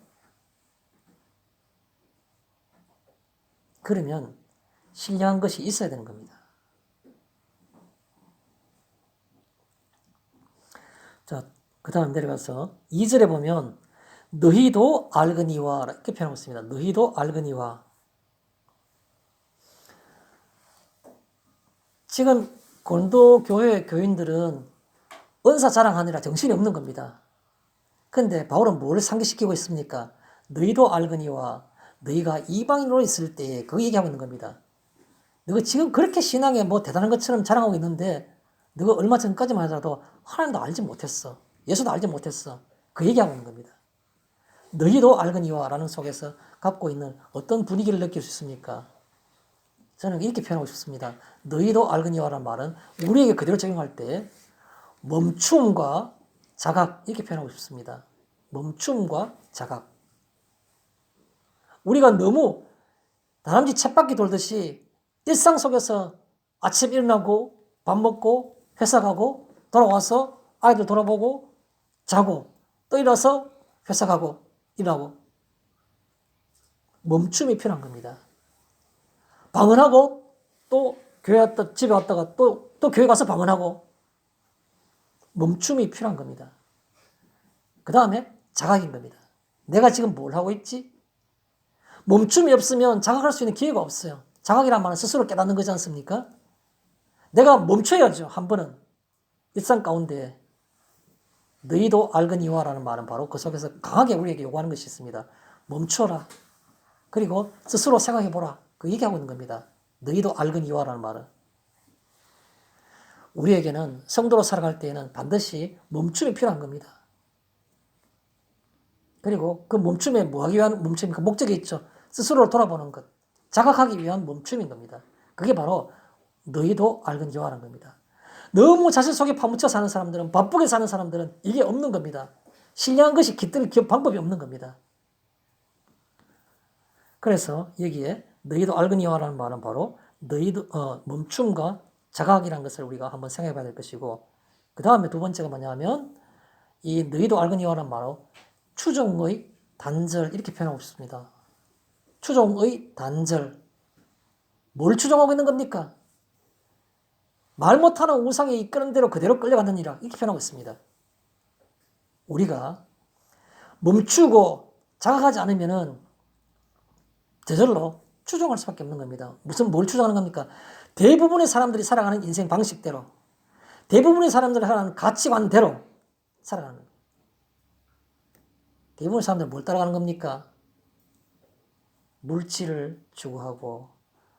그러면 신령한 것이 있어야 되는 겁니다. 자, 그 다음 내려가서 2절에 보면 너희도 알거니와 이렇게 표현하고 있습니다. 너희도 알거니와. 지금 고린도 교회 교인들은 은사 자랑하느라 정신이 없는 겁니다. 근데 바울은 뭘 상기시키고 있습니까? 너희도 알거니와 너희가 이방인으로 있을 때 그 얘기하고 있는 겁니다. 너가 지금 그렇게 신앙에 뭐 대단한 것처럼 자랑하고 있는데 너가 얼마 전까지만 하더라도 하나님도 알지 못했어. 예수도 알지 못했어. 그 얘기하고 있는 겁니다. 너희도 알거니와 라는 속에서 갖고 있는 어떤 분위기를 느낄 수 있습니까? 저는 이렇게 표현하고 싶습니다. 너희도 알거니와 라는 말은 우리에게 그대로 적용할 때 멈춤과 자각 이렇게 표현하고 싶습니다. 멈춤과 자각. 우리가 너무 다람쥐 쳇바퀴 돌듯이 일상 속에서 아침 일어나고 밥 먹고 회사 가고 돌아와서 아이들 돌아보고 자고 또 일어나서 회사 가고 일하고 멈춤이 필요한 겁니다. 방언하고 또 교회 왔다 집에 왔다가 또 교회 가서 방언하고 멈춤이 필요한 겁니다. 그 다음에 자각인 겁니다. 내가 지금 뭘 하고 있지? 멈춤이 없으면 자각할 수 있는 기회가 없어요. 자각이란 말은 스스로 깨닫는 거지 않습니까? 내가 멈춰야죠. 한 번은. 일상 가운데 너희도 알거니와 라는 말은 바로 그 속에서 강하게 우리에게 요구하는 것이 있습니다. 멈춰라. 그리고 스스로 생각해보라. 그 얘기하고 있는 겁니다. 너희도 알거니와 라는 말은. 우리에게는 성도로 살아갈 때에는 반드시 멈춤이 필요한 겁니다. 그리고 그 멈춤에 뭐 하기 위한 멈춤입니까? 목적이 있죠. 스스로를 돌아보는 것. 자각하기 위한 멈춤인 겁니다. 그게 바로 너희도 알거니와 라는 겁니다. 너무 자신 속에 파묻혀 사는 사람들은, 바쁘게 사는 사람들은 이게 없는 겁니다. 신령한 것이 깃들 방법이 없는 겁니다. 그래서 여기에 너희도 알거니와 라는 말은 바로 너희도 멈춤과 자각이라는 것을 우리가 한번 생각해 봐야 될 것이고, 그 다음에 두 번째가 뭐냐면 이 너희도 알거니와 라는 말은 추종의 단절 이렇게 표현하고 싶습니다. 추종의 단절. 뭘 추종하고 있는 겁니까? 말 못하는 우상에 이끄는 대로 그대로 끌려가느니라 이렇게 표현하고 있습니다. 우리가 멈추고 자각하지 않으면은 저절로 추종할 수밖에 없는 겁니다. 뭘 추종하는 겁니까? 대부분의 사람들이 살아가는 인생 방식대로, 대부분의 사람들이 살아가는 가치관대로 살아가는 겁니다. 대부분의 사람들은 뭘 따라가는 겁니까? 물질을 추구하고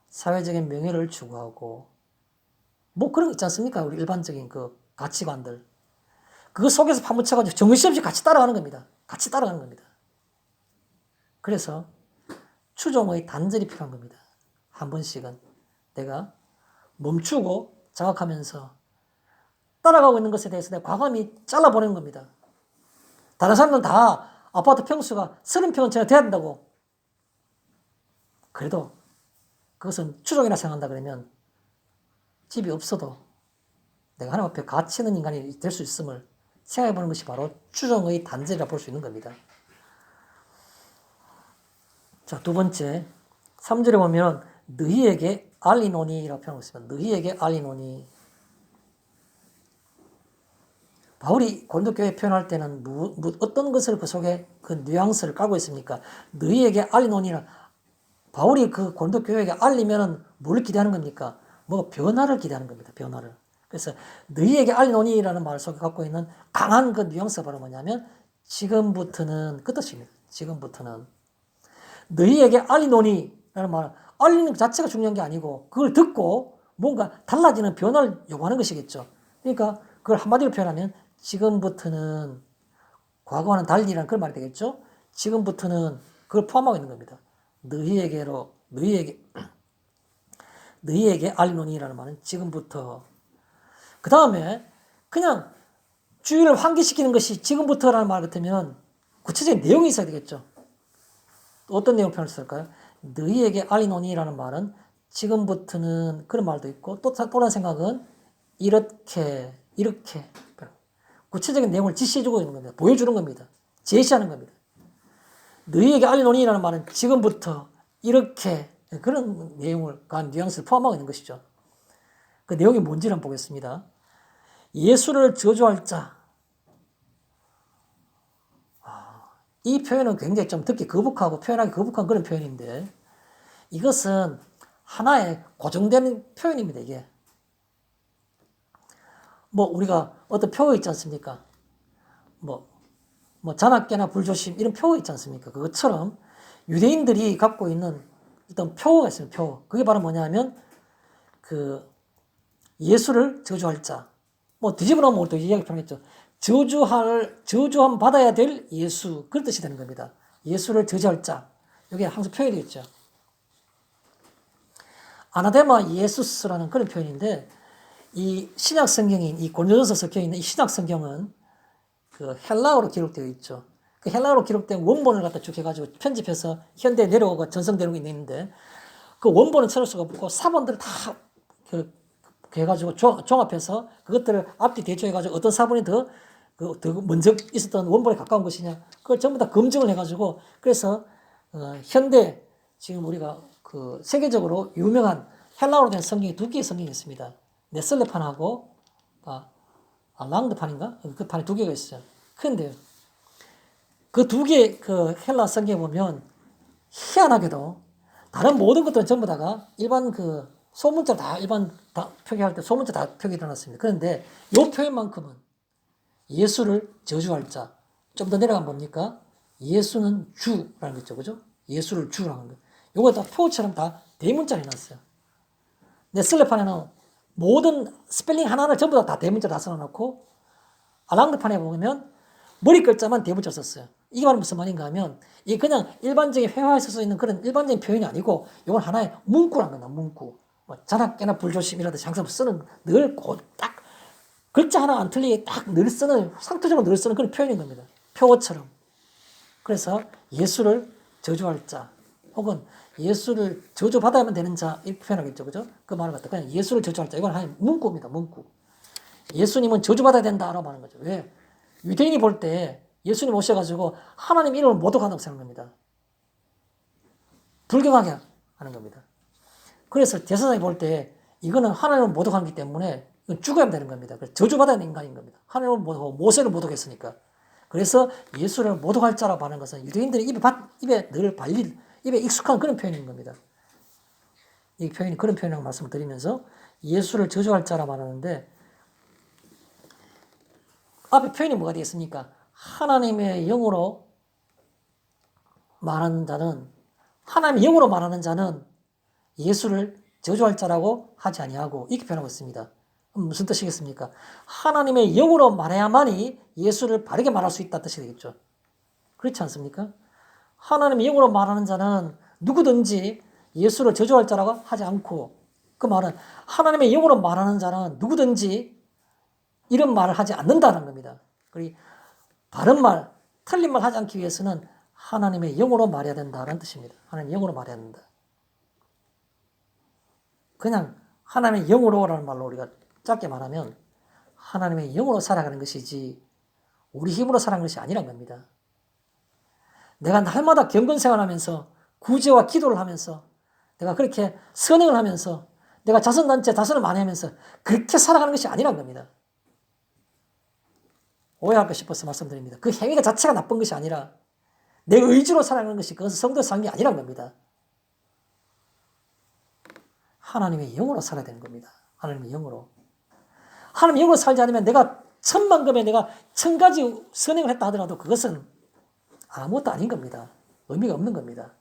사회적인 명예를 추구하고 뭐 그런 거 있지 않습니까? 우리 일반적인 그 가치관들. 그거 속에서 파묻혀가지고 정신없이 같이 따라가는 겁니다. 같이 따라가는 겁니다. 그래서 추종의 단절이 필요한 겁니다. 한 번씩은 내가 멈추고 자각하면서 따라가고 있는 것에 대해서 내가 과감히 잘라보내는 겁니다. 다른 사람들은 다 아파트 평수가 30평은 돼야 된다고. 그래도 그것은 추종이라 생각한다 그러면 집이 없어도 내가 하나님 앞에 가치 있는 인간이 될 수 있음을 생각해보는 것이 바로 추종의 단절이라 볼 수 있는 겁니다. 자, 두 번째 3절에 보면 너희에게 알리노니라고 표현하고 있습니다. 너희에게 알리노니. 바울이 고린도 교회 표현할 때는 어떤 것을 그 속에 그 뉘앙스를 깔고 있습니까? 너희에게 알리노니라. 바울이 그 고린도 교회에게 알리면은 뭘 기대하는 겁니까? 뭐 변화를 기대하는 겁니다. 변화를. 그래서 너희에게 알리노니라는 말 속에 갖고 있는 강한 그 뉘앙스가 바로 뭐냐면 지금부터는 그 뜻입니다. 지금부터는 너희에게 알리노니라는 말, 알리는 것 자체가 중요한 게 아니고 그걸 듣고 뭔가 달라지는 변화를 요구하는 것이겠죠. 그러니까 그걸 한마디로 표현하면 지금부터는 과거와는 달리라는 그런 말이 되겠죠. 지금부터는 그걸 포함하고 있는 겁니다. 너희에게 알리노니라는 말은 지금부터. 그 다음에 그냥 주의를 환기시키는 것이 지금부터라는 말 같으면 구체적인 내용이 있어야 되겠죠. 또 어떤 내용 표현을 쓸까요? 너희에게 알리노니라는 말은 지금부터는 그런 말도 있고 또 다른 생각은 이렇게 구체적인 내용을 지시해주고 있는 겁니다. 보여주는 겁니다. 제시하는 겁니다. 너희에게 알리노니라는 말은 지금부터 이렇게 그런 내용을 간 뉘앙스를 포함하고 있는 것이죠. 그 내용이 뭔지를 한번 보겠습니다. 예수를 저주할 자. 이 표현은 굉장히 좀 듣기 거북하고 표현하기 거북한 그런 표현인데 이것은 하나의 고정된 표현입니다. 이게 뭐 우리가 어떤 표어 있지 않습니까? 뭐 잔악계나 불조심 이런 표어 있지 않습니까? 그것처럼 유대인들이 갖고 있는 어떤 표어가 있어요. 표어. 그게 바로 뭐냐면 그 예수를 저주할 자. 뭐 뒤집어 놓으면 우리 또 이야기 편하겠죠. 저주함 받아야 될 예수. 그런 뜻이 되는 겁니다. 예수를 저주할 자. 이게 항상 표현이 되겠죠. 아나데마 예수스라는 그런 표현인데 이 신약 성경인 이 고린도전서 적혀 있는 이 신약 성경은 그 헬라어로 기록되어 있죠. 그 헬라어로 기록된 원본을 갖다 쭉 해가지고 편집해서 현대에 내려오고 전성되고 있는데 그 원본은 찾을 수가 없고 사본들을 다 해가지고 종합해서 그것들을 앞뒤 대조해가지고 어떤 사본이 더 먼저 있었던 원본에 가까운 것이냐 그걸 전부 다 검증을 해가지고 그래서 현대 지금 우리가 그 세계적으로 유명한 헬라어로 된 성경이 두 개의 성경이 있습니다. 네슬레판하고 랑드판인가? 그 판이 두 개가 있어요. 그런데요. 그 두 개 그 헬라 성경에 보면 희한하게도 다른 모든 것들은 전부 다가 일반 그 소문자 다 일반 다 표기할 때 소문자 다 표기 일어났습니다. 그런데 이 표현만큼은 예수를 저주할 자. 좀 더 내려가면 뭡니까? 예수는 주라는 거죠. 그죠? 예수를 주라는 거. 요거 다 표처럼 다 대문자로 해놨어요. 네슬레판에는 모든 스펠링 하나를 전부 다 대문자로 다 써놓고 아랑드판에 보면 머리 글자만 대문자 썼어요. 이게 바로 무슨 말인가 하면 이게 그냥 일반적인 회화에서 써 있는 그런 일반적인 표현이 아니고 이건 하나의 문구란 겁니다. 문구. 뭐 잔악계나 불조심이라든지 항상 쓰는 늘 딱 글자 하나 안 틀리게 딱 늘 쓰는 상투적으로 늘 쓰는 그런 표현인 겁니다. 표어처럼. 그래서 예수를 저주할 자 혹은 예수를 저주받아야만 되는 자 이렇게 표현하겠죠. 그죠? 그 말을 갖다 그냥 예수를 저주할 자 이건 하나의 문구입니다. 문구. 예수님은 저주받아야 된다라고 하는 거죠. 왜? 유대인이 볼 때 예수님 오셔가지고 하나님 이름을 모독한다고 생각합니다. 불경하게 하는 겁니다. 그래서 제사장이 볼 때 이거는 하나님을 모독하기 때문에 이건 죽어야 되는 겁니다. 그래서 저주받아야 되는 인간인 겁니다. 하나님을 모독하고 모세를 모독했으니까. 그래서 예수를 모독할 자라고 하는 것은 유대인들이 입에 늘 발릴, 입에 익숙한 그런 표현인 겁니다. 이 표현이 그런 표현이라고 말씀을 드리면서 예수를 저주할 자라고 말하는데 앞에 표현이 뭐가 되겠습니까? 하나님의 영으로 말하는 자는 하나님의 영으로 말하는 자는 예수를 저주할 자라고 하지 아니하고 이렇게 표현하고 있습니다. 무슨 뜻이겠습니까? 하나님의 영으로 말해야만이 예수를 바르게 말할 수 있다는 뜻이 되겠죠. 그렇지 않습니까? 하나님의 영으로 말하는 자는 누구든지 예수를 저주할 자라고 하지 않고 그 말은 하나님의 영으로 말하는 자는 누구든지 이런 말을 하지 않는다는 겁니다. 그리고 바른 말, 틀린 말 하지 않기 위해서는 하나님의 영으로 말해야 된다는 뜻입니다. 하나님의 영으로 말해야 된다. 그냥 하나님의 영으로라는 말로 우리가 짧게 말하면 하나님의 영으로 살아가는 것이지 우리 힘으로 살아가는 것이 아니란 겁니다. 내가 날마다 경건생활하면서 구제와 기도를 하면서 내가 그렇게 선행을 하면서 내가 자선단체 자선을 많이 하면서 그렇게 살아가는 것이 아니란 겁니다. 오해할까 싶어서 말씀드립니다. 그 행위가 자체가 나쁜 것이 아니라 내 의지로 살아가는 것이 그것은 성도 사는 게 아니란 겁니다. 하나님의 영으로 살아야 되는 겁니다. 하나님의 영으로. 하나님의 영으로 살지 않으면 내가 천만금에 내가 1000가지 선행을 했다 하더라도 그것은 아무것도 아닌 겁니다. 의미가 없는 겁니다.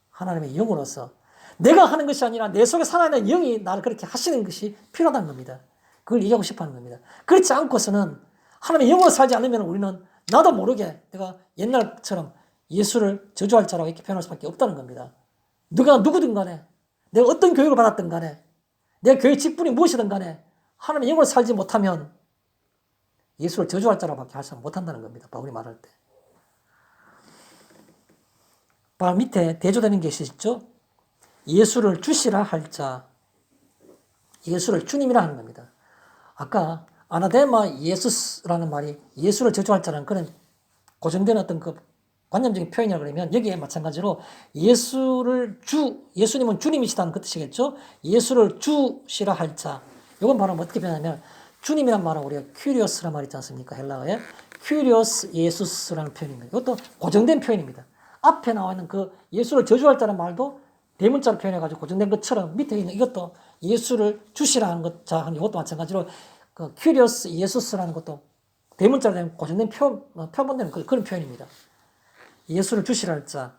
하나님의 영으로서 내가 하는 것이 아니라 내 속에 살아있는 영이 나를 그렇게 하시는 것이 필요하다는 겁니다. 그걸 얘기하고 싶어 하는 겁니다. 그렇지 않고서는 하나님의 영으로 살지 않으면 우리는 나도 모르게 내가 옛날처럼 예수를 저주할 자라고 이렇게 표현할 수밖에 없다는 겁니다. 누가 누구든 간에 내가 어떤 교육을 받았든 간에 내 교회 직분이 무엇이든 간에 하나님의 영으로 살지 못하면 예수를 저주할 자라고밖에 할 수 못한다는 겁니다. 바울이 말할 때. 바로 밑에 대조되는 것이 있죠. 예수를 주시라 할 자. 예수를 주님이라 하는 겁니다. 아까 아나데마 예수스라는 말이 예수를 저주할 자라는 그런 고정된 어떤 그 관념적인 표현이라 그러면 여기에 마찬가지로 예수님은 주님이시다는 그 뜻이겠죠. 예수를 주시라 할 자. 이건 바로 어떻게 표현하면 주님이란 말은 우리가 큐리오스란 말 있지 않습니까? 헬라어에 큐리오스 예수스라는 표현입니다. 이것도 고정된 표현입니다. 앞에 나와 있는 그 예수를 저주할 자라는 말도 대문자로 표현해가지고 고정된 것처럼 밑에 있는 이것도 예수를 주시라는 것, 자, 이것도 마찬가지로 그 큐리오스 예수스라는 것도 대문자로 되면 고정된 표본되는 그런 표현입니다. 예수를 주시라 할 자.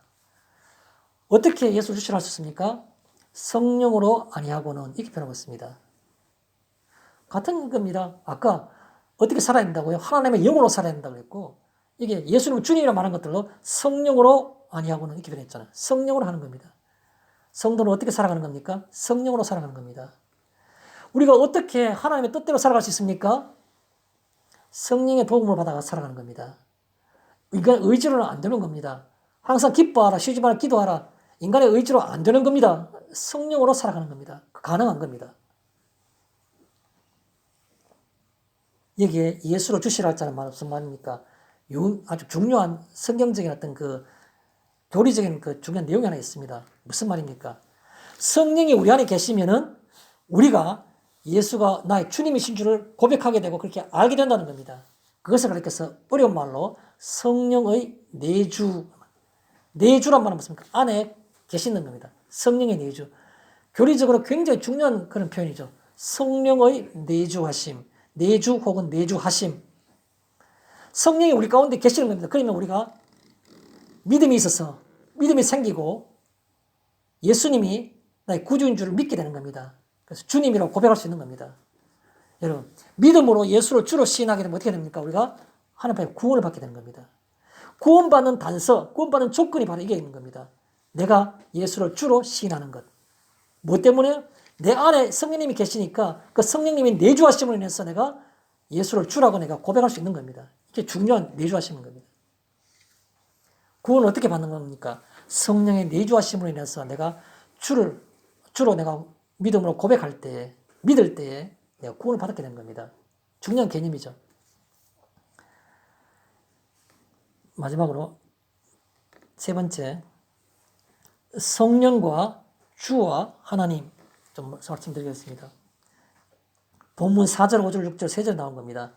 어떻게 예수를 주시라 할 수 있습니까? 성령으로 아니하고는 이렇게 표현하고 있습니다. 같은 겁니다. 아까 어떻게 살아야 된다고요? 하나님의 영으로 살아야 된다고 했고, 이게 예수님은 주님이라 말한 것들로 성령으로 아니하고는 이렇게 표현했잖아요. 성령으로 하는 겁니다. 성도는 어떻게 살아가는 겁니까? 성령으로 살아가는 겁니다. 우리가 어떻게 하나님의 뜻대로 살아갈 수 있습니까? 성령의 도움을 받아 살아가는 겁니다. 인간의 의지로는 안 되는 겁니다. 항상 기뻐하라, 쉬지 말라, 기도하라. 인간의 의지로 안 되는 겁니다. 성령으로 살아가는 겁니다. 가능한 겁니다. 여기에 예수를 주시라 했자는 말 무슨 말입니까? 아주 중요한 성경적인 어떤 그 교리적인 그 중요한 내용이 하나 있습니다. 무슨 말입니까? 성령이 우리 안에 계시면은 우리가 예수가 나의 주님이신 줄을 고백하게 되고 그렇게 알게 된다는 겁니다. 그것을 가리켜서 어려운 말로 성령의 내주, 내주란 말은 무엇입니까? 안에 계시는 겁니다. 성령의 내주. 교리적으로 굉장히 중요한 그런 표현이죠. 성령의 내주하심, 내주 혹은 내주하심. 성령이 우리 가운데 계시는 겁니다. 그러면 우리가 믿음이 있어서 믿음이 생기고 예수님이 나의 구주인 줄을 믿게 되는 겁니다. 그래서 주님이라고 고백할 수 있는 겁니다. 여러분, 믿음으로 예수를 주로 시인하게 되면 어떻게 됩니까? 우리가 하나님 앞에 구원을 받게 되는 겁니다. 구원받는 단서, 구원받는 조건이 바로 이게 있는 겁니다. 내가 예수를 주로 시인하는 것. 뭐 때문에? 내 안에 성령님이 계시니까 그 성령님이 내주하심으로 인해서 내가 예수를 주라고 내가 고백할 수 있는 겁니다. 이게 중요한 내주하심인 겁니다. 구원을 어떻게 받는 겁니까? 성령의 내주하심으로 인해서 내가 주로 내가 믿음으로 고백할 때, 믿을 때에 내가 구원을 받게 되는 겁니다. 중요한 개념이죠. 마지막으로 세 번째, 성령과 주와 하나님 좀 말씀드리겠습니다. 본문 4절, 5절, 6절, 3절 나온 겁니다.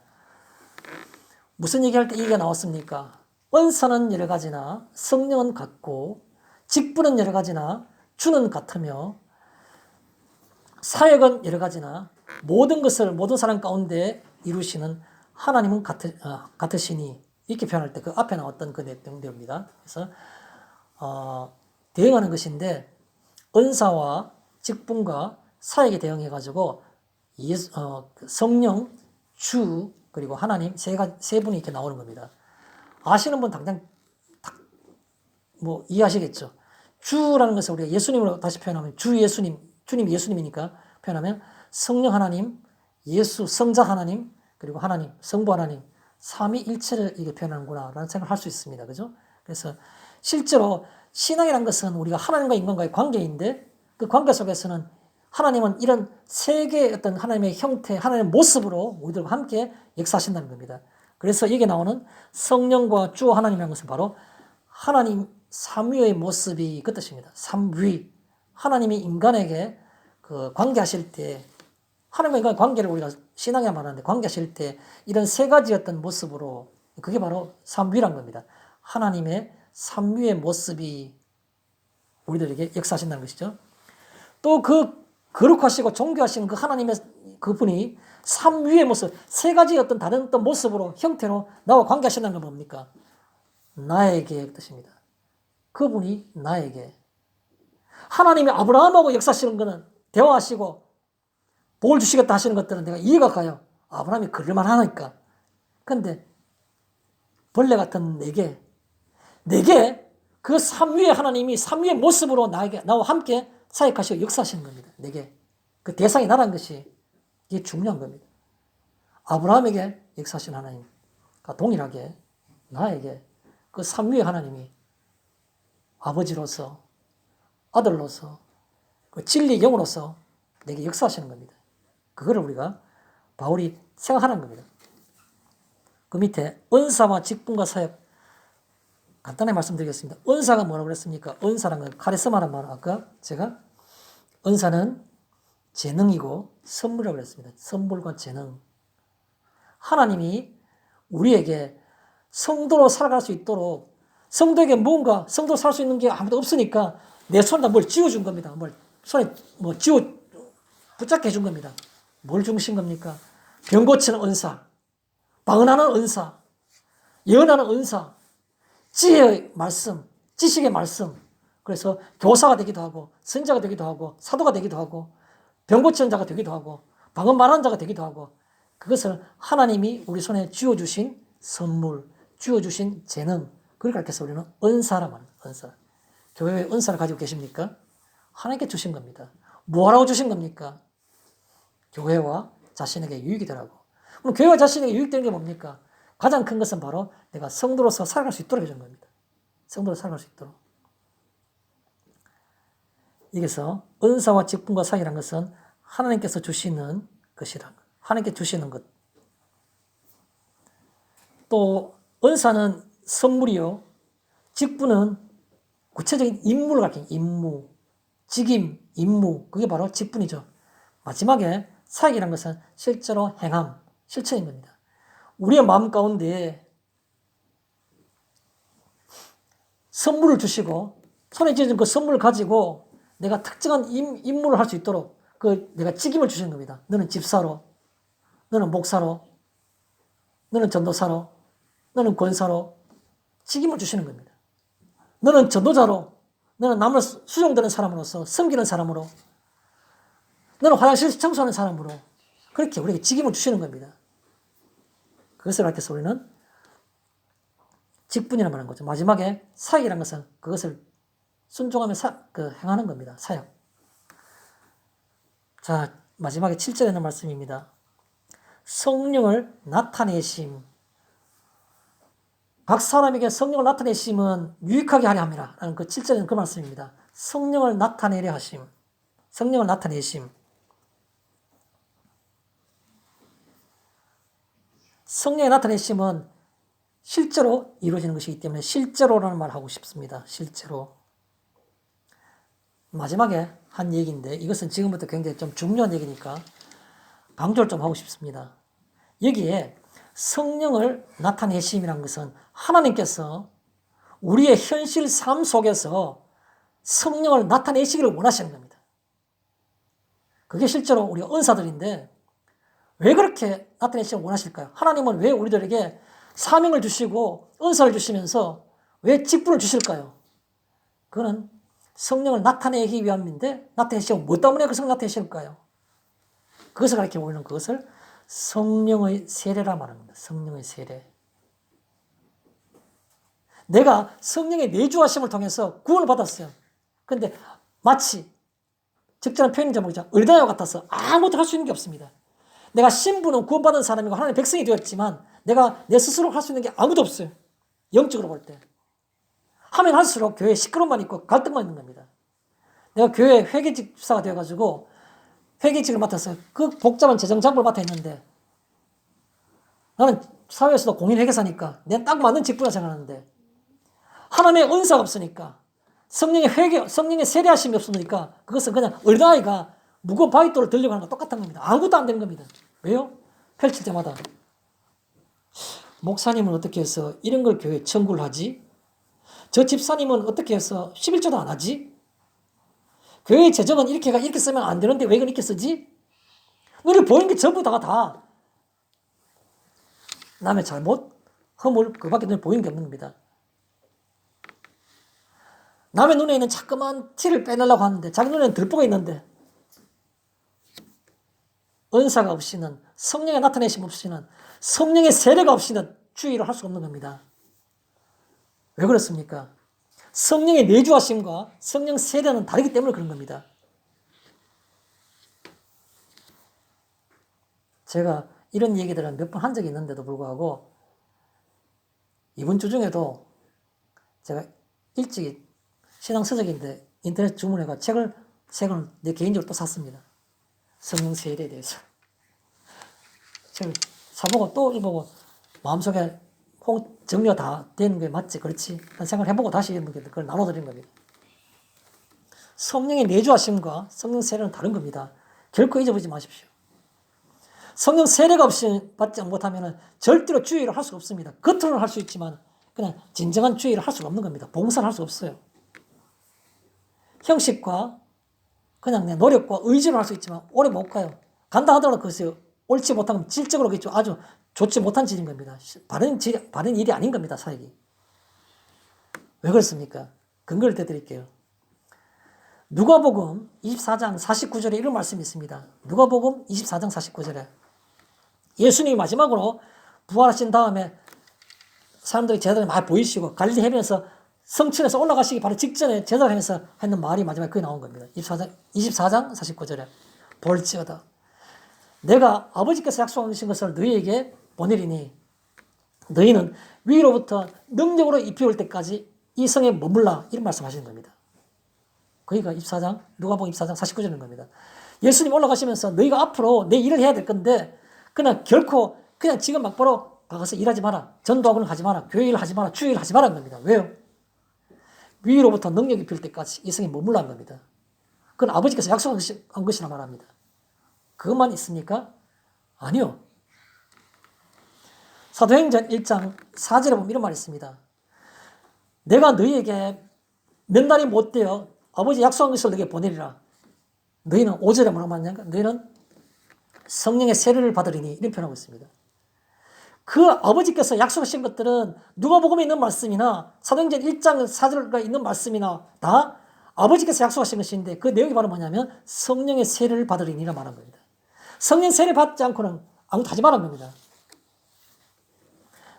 무슨 얘기할 때 이 얘기가 나왔습니까? 은사는 여러 가지나 성령은 같고 직분은 여러 가지나 주는 같으며 사역은 여러 가지나 모든 것을 모든 사람 가운데 이루시는 하나님은 같으시니 이렇게 표현할 때 그 앞에 나왔던 그 내용입니다. 그래서 대응하는 것인데 은사와 직분과 사역에 대응해가지고 성령, 주 그리고 하나님 세 분이 이렇게 나오는 겁니다. 아시는 분 당장 뭐 이해하시겠죠. 주라는 것을 우리가 예수님으로 다시 표현하면 주 예수님, 주님 예수님이니까 표현하면 성령 하나님, 예수 성자 하나님, 그리고 하나님, 성부 하나님, 삼위일체를 이게 표현하는구나라는 생각을 할 수 있습니다. 그죠? 그래서 실제로 신앙이라는 것은 우리가 하나님과 인간과의 관계인데 그 관계 속에서는 하나님은 이런 세 개의 어떤 하나님의 형태, 하나님의 모습으로 우리들과 함께 역사하신다는 겁니다. 그래서 여기 나오는 성령과 주 하나님이라는 것은 바로 하나님 삼위의 모습이 그 뜻입니다. 삼위. 하나님이 인간에게 그 관계하실 때, 하나님과 인간의 관계를 우리가 신앙이라 말하는데 관계하실 때 이런 세 가지 어떤 모습으로 그게 바로 삼위란 겁니다. 하나님의 삼위의 모습이 우리들에게 역사하신다는 것이죠. 또 그 거룩하시고 존귀하신 그 하나님의 그분이 삼위의 모습, 세 가지 어떤 다른 어떤 모습으로, 형태로 나와 관계하신다는 건 뭡니까? 나에게 뜻입니다. 그분이 나에게. 하나님이 아브라함하고 역사하시는 것은 대화하시고 복을 주시겠다 하시는 것들은 내가 이해가 가요. 아브라함이 그럴만 하니까. 그런데 벌레 같은 내게 그 삼위의 하나님이 삼위의 모습으로 나와 함께 사역하시고 역사하시는 겁니다. 내게. 그 대상이 나라는 것이 이게 중요한 겁니다. 아브라함에게 역사하신 하나님과 동일하게 나에게 그 삼위의 하나님이 아버지로서 아들로서 그 진리의 영으로서 내게 역사하시는 겁니다. 그거를 우리가 바울이 생각하는 겁니다. 그 밑에 은사와 직분과 사역 간단히 말씀드리겠습니다. 은사가 뭐라고 그랬습니까? 은사라는 건 카리스마라는 말은 아까 제가 은사는 재능이고 선물이라고 그랬습니다. 선물과 재능. 하나님이 우리에게 성도로 살아갈 수 있도록 성도에게 뭔가 성도로 살 수 있는 게 아무도 없으니까 내 손에다 뭘 쥐어준 겁니다. 손에 붙잡게 해준 겁니다. 뭘 주신 겁니까? 병 고치는 은사, 방언하는 은사, 예언하는 은사, 지혜의 말씀, 지식의 말씀. 그래서 교사가 되기도 하고 선지자가 되기도 하고 사도가 되기도 하고 병 고치는 자가 되기도 하고 방언 말하는 자가 되기도 하고 그것을 하나님이 우리 손에 쥐어주신 선물, 쥐어주신 재능, 그걸 가르쳐서 우리는 은사라 말합니다. 은사. 교회에 은사를 가지고 계십니까? 하나님께 주신 겁니다. 뭐하라고 주신 겁니까? 교회와 자신에게 유익이 되라고. 그럼 교회와 자신에게 유익되는 게 뭡니까? 가장 큰 것은 바로 내가 성도로서 살아갈 수 있도록 해준 겁니다. 성도로 살아갈 수 있도록. 여기서 은사와 직분과 사이라는 것은 하나님께서 주시는 것이란 것. 하나님께 주시는 것. 또 은사는 선물이요. 직분은 구체적인 임무를 가리키는 임무, 직임, 임무. 그게 바로 직분이죠. 마지막에 사역이라는 것은 실제로 행함, 실천인 겁니다. 우리의 마음 가운데 선물을 주시고 손에 쥐어진 그 선물을 가지고 내가 특정한 임무를 할 수 있도록 내가 직임을 주시는 겁니다. 너는 집사로, 너는 목사로, 너는 전도사로, 너는 권사로 직임을 주시는 겁니다. 너는 전도자로, 너는 남을 수종되는 사람으로서 섬기는 사람으로, 너는 화장실 청소하는 사람으로 그렇게 우리에게 직임을 주시는 겁니다. 그것을 가르쳐서 우리는 직분이라고 말하는 거죠. 마지막에 사역이라는 것은 그것을 순종하며 행하는 겁니다. 사역. 자, 마지막에 7절에 있는 말씀입니다. 성령을 나타내심. 각 사람에게 성령을 나타내심은 유익하게 하려 함이라. 라는 그 7절에는 그 말씀입니다. 성령을 나타내려 하심. 성령을 나타내심. 성령의 나타내심은 실제로 이루어지는 것이기 때문에 실제로라는 말을 하고 싶습니다. 실제로. 마지막에 한 얘기인데 이것은 지금부터 굉장히 좀 중요한 얘기니까 강조를 좀 하고 싶습니다. 여기에 성령을 나타내심이라는 것은 하나님께서 우리의 현실 삶 속에서 성령을 나타내시기를 원하시는 겁니다. 그게 실제로 우리 은사들인데 왜 그렇게 나타내시기를 원하실까요? 하나님은 왜 우리들에게 사명을 주시고 은사를 주시면서 왜 직분을 주실까요? 그거는 성령을 나타내기 위함인데 나타내시고 뭐 때문에 그 성령 나타내실까요? 그것을 가르쳐 보이는 그것을 성령의 세례라 말합니다. 성령의 세례. 내가 성령의 내주하심을 통해서 구원을 받았어요. 그런데 마치 적절한 표현인지 모르겠지만 을다와 같아서 아무것도 할 수 있는 게 없습니다. 내가 신부는 구원받은 사람이고 하나님의 백성이 되었지만 내가 내 스스로 할 수 있는 게 아무도 없어요. 영적으로 볼 때. 하면 할수록 교회에 시끄러움만 있고 갈등만 있는 겁니다. 내가 교회 회계직 집사가 되어가지고 회계직을 맡아서 그 복잡한 재정장부를 맡아 있는데 나는 사회에서도 공인회계사니까 내가 딱 맞는 직분을 생각하는데 하나님의 은사가 없으니까 성령의 세례하심이 없으니까 그것은 그냥 어린아이가 무거운 바위돌을 들려고 하는 거 똑같은 겁니다. 아무것도 안 되는 겁니다. 왜요? 펼칠 때마다 목사님은 어떻게 해서 이런 걸 교회에 청구를 하지? 저 집사님은 어떻게 해서 11조도 안 하지? 교회의 재정은 이렇게 쓰면 안 되는데 왜 이렇게 쓰지? 너를 보이는 게 전부 다 남의 잘못, 허물, 그밖에 눈에 보이는 게 없는 겁니다. 남의 눈에 있는 자꾸만 티를 빼내려고 하는데 자기 눈에는 들보가 있는데 은사가 없이는 성령의 나타내심 없이는 성령의 세례가 없이는 주의를 할 수 없는 겁니다. 왜 그렇습니까? 성령의 내주하심과 성령 세례는 다르기 때문에 그런 겁니다. 제가 이런 얘기들은 몇 번 한 적이 있는데도 불구하고 이번 주 중에도 제가 일찍 신앙 서적인데 인터넷 주문해가 책을 내 개인적으로 또 샀습니다. 성령 세례에 대해서. 책을 사보고 또 읽어보고 마음속에 정리가 다 되는 게 맞지, 그렇지? 그런 생각을 해보고 다시 그걸 나눠드린 겁니다. 성령의 내주하심과 성령 세례는 다른 겁니다. 결코 잊어보지 마십시오. 성령 세례가 없이 받지 못하면 절대로 주의를 할 수가 없습니다. 겉으로는 할 수 있지만 그냥 진정한 주의를 할 수가 없는 겁니다. 봉사를 할 수 없어요. 형식과 그냥 내 노력과 의지로 할 수 있지만 오래 못 가요. 간다 하더라도 그것이 옳지 못한 건 질적으로 그겠죠. 아주 좋지 못한 질인 겁니다. 바른 일이 아닌 겁니다. 사역이. 왜 그렇습니까? 근거를 대드릴게요. 누가복음 24장 49절에 이런 말씀이 있습니다. 누가복음 24장 49절에 예수님이 마지막으로 부활하신 다음에 사람들이 제자들이 많이 보이시고 갈릴리 해변에서 성층에서 올라가시기 바로 직전에 제자를 하면서 했는 말이 마지막에 거기 나온 겁니다. 24장 49절에 볼지어다 내가 아버지께서 약속하신 것을 너희에게 보내리니 너희는 위로부터 능력으로 입혀올 때까지 이 성에 머물라 이런 말씀하시는 겁니다. 거기가 누가복음 24장 49절인 겁니다. 예수님 올라가시면서 너희가 앞으로 내 일을 해야 될 건데 그냥 결코 그냥 지금 막바로 가서 일하지 마라. 전도하고는 하지 마라. 교회 일 하지 마라. 주일 일 하지 마라는 겁니다. 왜요? 위로부터 능력이 필 때까지 이 성에 머물라는 겁니다. 그건 아버지께서 약속한 것이라 말합니다. 그것만 있습니까? 아니요. 사도행전 1장 4절에 보면 이런 말이 있습니다. 내가 너희에게 몇 날이 못 되어 아버지 약속한 것을 너희에게 보내리라. 너희는 5절에 뭐라고 말하냐면 너희는 성령의 세례를 받으리니 이런 표현하고 있습니다. 그 아버지께서 약속하신 것들은 누가복음에 있는 말씀이나 사도행전 1장 4절에 있는 말씀이나 다 아버지께서 약속하신 것인데 그 내용이 바로 뭐냐면 성령의 세례를 받으리니라 말한 겁니다. 성령 세례 받지 않고는 아무것도 하지 말란 겁니다.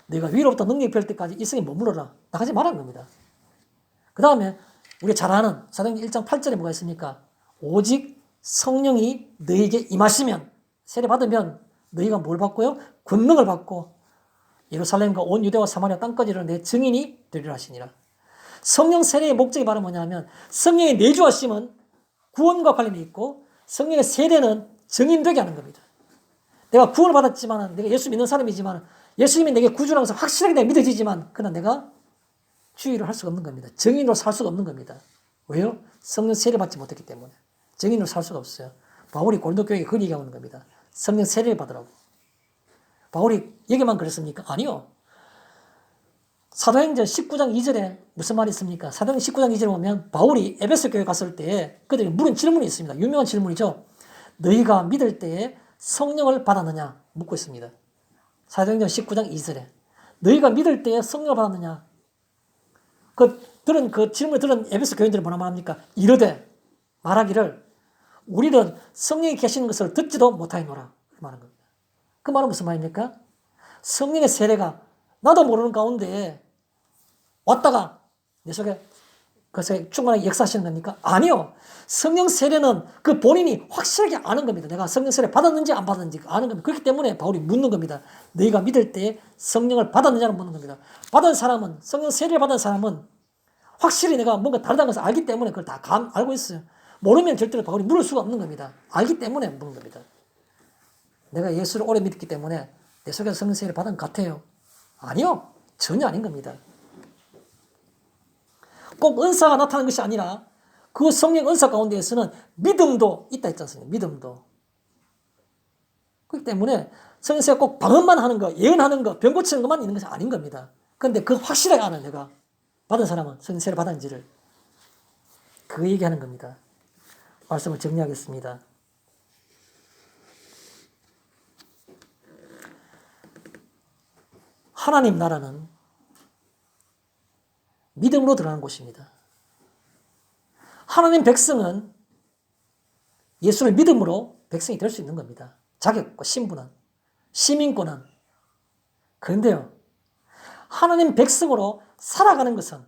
내가 위로부터 능력이 펼 때까지 이 성에 머무르라. 나가지 말란 겁니다. 그 다음에 우리가 잘 아는 사도행전 1장 8절에 뭐가 있습니까? 오직 성령이 너희에게 임하시면 세례 받으면 너희가 뭘 받고요? 권능을 받고 예루살렘과 온 유대와 사마리아 땅까지를 내 증인이 되리라 하시니라. 성령 세례의 목적이 바로 뭐냐면 성령의 내주하심은 구원과 관련이 있고 성령의 세례는 증인되게 하는 겁니다. 내가 구원을 받았지만 내가 예수 믿는 사람이지만 예수님이 내게 구주라는 것을 확실하게 내가 믿어지지만 그러나 내가 주의를 할 수가 없는 겁니다. 증인으로 살 수가 없는 겁니다. 왜요? 성령 세례 받지 못했기 때문에 증인으로 살 수가 없어요. 바울이 고린도 교회에 그걸 얘기하고 있는 겁니다. 성령 세례를 받으라고. 바울이 얘기만 그랬습니까? 아니요. 사도행전 19장 2절에 무슨 말이 있습니까? 사도행전 19장 2절에 보면 바울이 에베소 교회 갔을 때 그들이 물은 질문이 있습니다. 유명한 질문이죠. 너희가 믿을 때에 성령을 받았느냐? 묻고 있습니다. 사도행전 19장 2절에 너희가 믿을 때에 성령을 받았느냐? 그 질문을 들은 에베소 교인들이 뭐라 말합니까? 이르되 말하기를 우리는 성령이 계시는 것을 듣지도 못하였노라 말한 겁니다. 그 말은 무슨 말입니까? 성령의 세례가 나도 모르는 가운데 왔다가 내 속에 그것에 충만하게 역사하시는 겁니까? 아니요. 성령 세례는 그 본인이 확실하게 아는 겁니다. 내가 성령 세례 받았는지 안 받았는지 아는 겁니다. 그렇기 때문에 바울이 묻는 겁니다. 너희가 믿을 때 성령을 받았느냐고 묻는 겁니다. 받은 사람은 성령 세례를 받은 사람은 확실히 내가 뭔가 다르다는 것을 알기 때문에 그걸 다 알고 있어요. 모르면 절대로 바울이 물을 수가 없는 겁니다. 알기 때문에 묻는 겁니다. 내가 예수를 오래 믿기 때문에 내 속에서 성령 세례를 받은 것 같아요. 아니요. 전혀 아닌 겁니다. 꼭 은사가 나타나는 것이 아니라 그 성령 은사 가운데에서는 믿음도 있다 했지 않습니까? 믿음도. 그렇기 때문에 성령 세례가 꼭 방언만 하는 거, 예언하는 거, 병 고치는 것만 있는 것이 아닌 겁니다. 그런데 그 확실하게 아는 내가 받은 사람은 성령 세례를 받았는지를 그 얘기하는 겁니다. 말씀을 정리하겠습니다. 하나님 나라는 믿음으로 들어가는 곳입니다. 하나님 백성은 예수를 믿음으로 백성이 될 수 있는 겁니다. 자격과 신분은, 시민권은. 그런데요, 하나님 백성으로 살아가는 것은,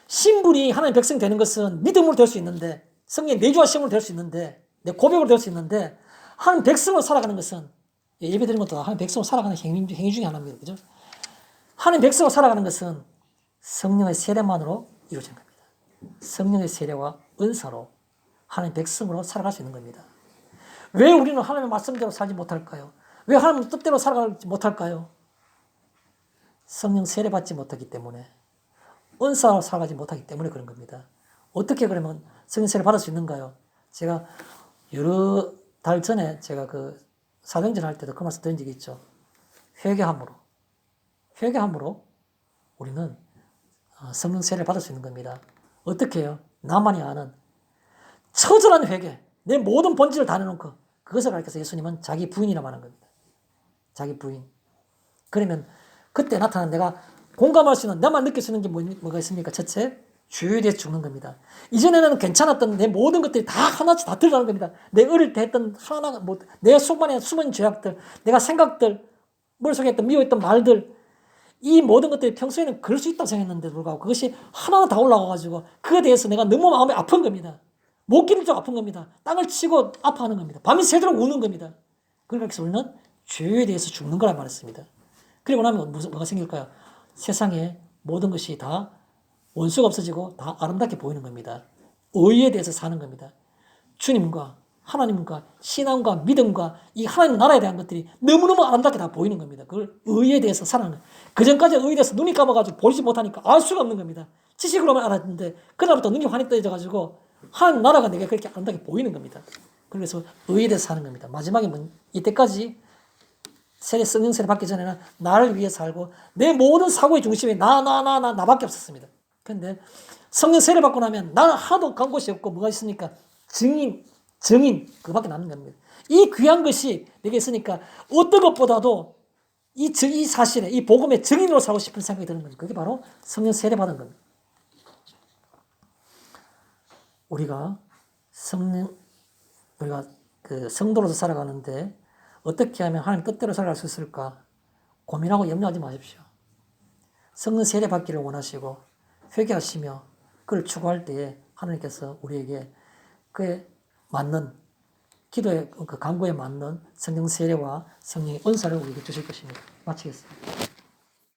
신분이 하나님 백성이 되는 것은 믿음으로 될 수 있는데, 성령의 내주하심으로 될 수 있는데, 내 고백으로 될 수 있는데, 하나님 백성으로 살아가는 것은, 예배 드리는 것도 하나님 백성으로 살아가는 행위 중에 하나입니다. 그죠? 하나님 백성으로 살아가는 것은 성령의 세례만으로 이루어진 겁니다. 성령의 세례와 은사로 하나님 백성으로 살아갈 수 있는 겁니다. 왜 우리는 하나님의 말씀대로 살지 못할까요? 왜 하나님의 뜻대로 살아가지 못할까요? 성령 세례 받지 못하기 때문에, 은사로 살아가지 못하기 때문에 그런 겁니다. 어떻게 그러면 성령 세례 받을 수 있는가요? 제가 여러 달 전에 제가 그 사도행전 할 때도 그 말씀 드린 적이 있죠. 회개함으로 우리는 성령 세례를 받을 수 있는 겁니다. 어떻게 해요? 나만이 아는 처절한 회개, 내 모든 본질을 다 내놓고 그것을 가르쳐서 예수님은 자기 부인이라 말한 겁니다. 자기 부인. 그러면 그때 나타난 내가 공감할 수 있는, 나만 느낄 수 있는 게 뭐가 있습니까? 첫째, 주요에 대해서 죽는 겁니다. 이전에는 괜찮았던 내 모든 것들이 다 하나씩 다 드러나는 겁니다. 내 어릴 때 했던 하나가 내 속만의 숨은 죄악들, 내가 생각들, 머릿속에 했던 미워했던 말들, 이 모든 것들이 평소에는 그럴 수 있다고 생각했는데도 불구하고 그것이 하나하나 다 올라와가지고 그에 대해서 내가 너무 마음이 아픈 겁니다. 못 견딜 정도로 아픈 겁니다. 땅을 치고 아파하는 겁니다. 밤이 새도록 우는 겁니다. 그러니까 우리는 죄에 대해서 죽는 거란 말했습니다. 그리고 나면 뭐가 생길까요? 세상에 모든 것이 다 원수가 없어지고 다 아름답게 보이는 겁니다. 의에 대해서 사는 겁니다. 주님과 하나님과 신앙과 믿음과 이 하나님 나라에 대한 것들이 너무너무 아름답게 다 보이는 겁니다. 그걸 의에 대해서 사는 거예요. 그전까지 의에 대해서 눈이 감아가지고 보지 못하니까 알 수가 없는 겁니다. 지식으로만 알았는데 그날부터 눈이 환히 떠져가지고 하나님 나라가 내게 그렇게 아름답게 보이는 겁니다. 그래서 의에 대해서 사는 겁니다. 마지막에 이때까지 성령 세례 받기 전에는 나를 위해 살고 내 모든 사고의 중심에 나밖에 없었습니다. 그런데 성령 세례 받고 나면 나는 하도 간 곳이 없고 뭐가 있습니까? 정인 그밖에 남는 겁니다. 이 귀한 것이 내게 있으니까 어떤 것보다도 이 사실에 이 복음의 증인으로 살고 싶은 생각이 드는 겁니다. 그게 바로 성령 세례 받은 겁니다. 우리가 그 성도로서 살아가는데 어떻게 하면 하나님 뜻대로 살아갈 수 있을까 고민하고 염려하지 마십시오. 성령 세례 받기를 원하시고 회개하시며 그를 추구할 때에 하나님께서 우리에게 그에 맞는 기도의 그 간구에 맞는 성령 세례와 성령의 은사를 우리에게 주실 것입니다. 마치겠습니다.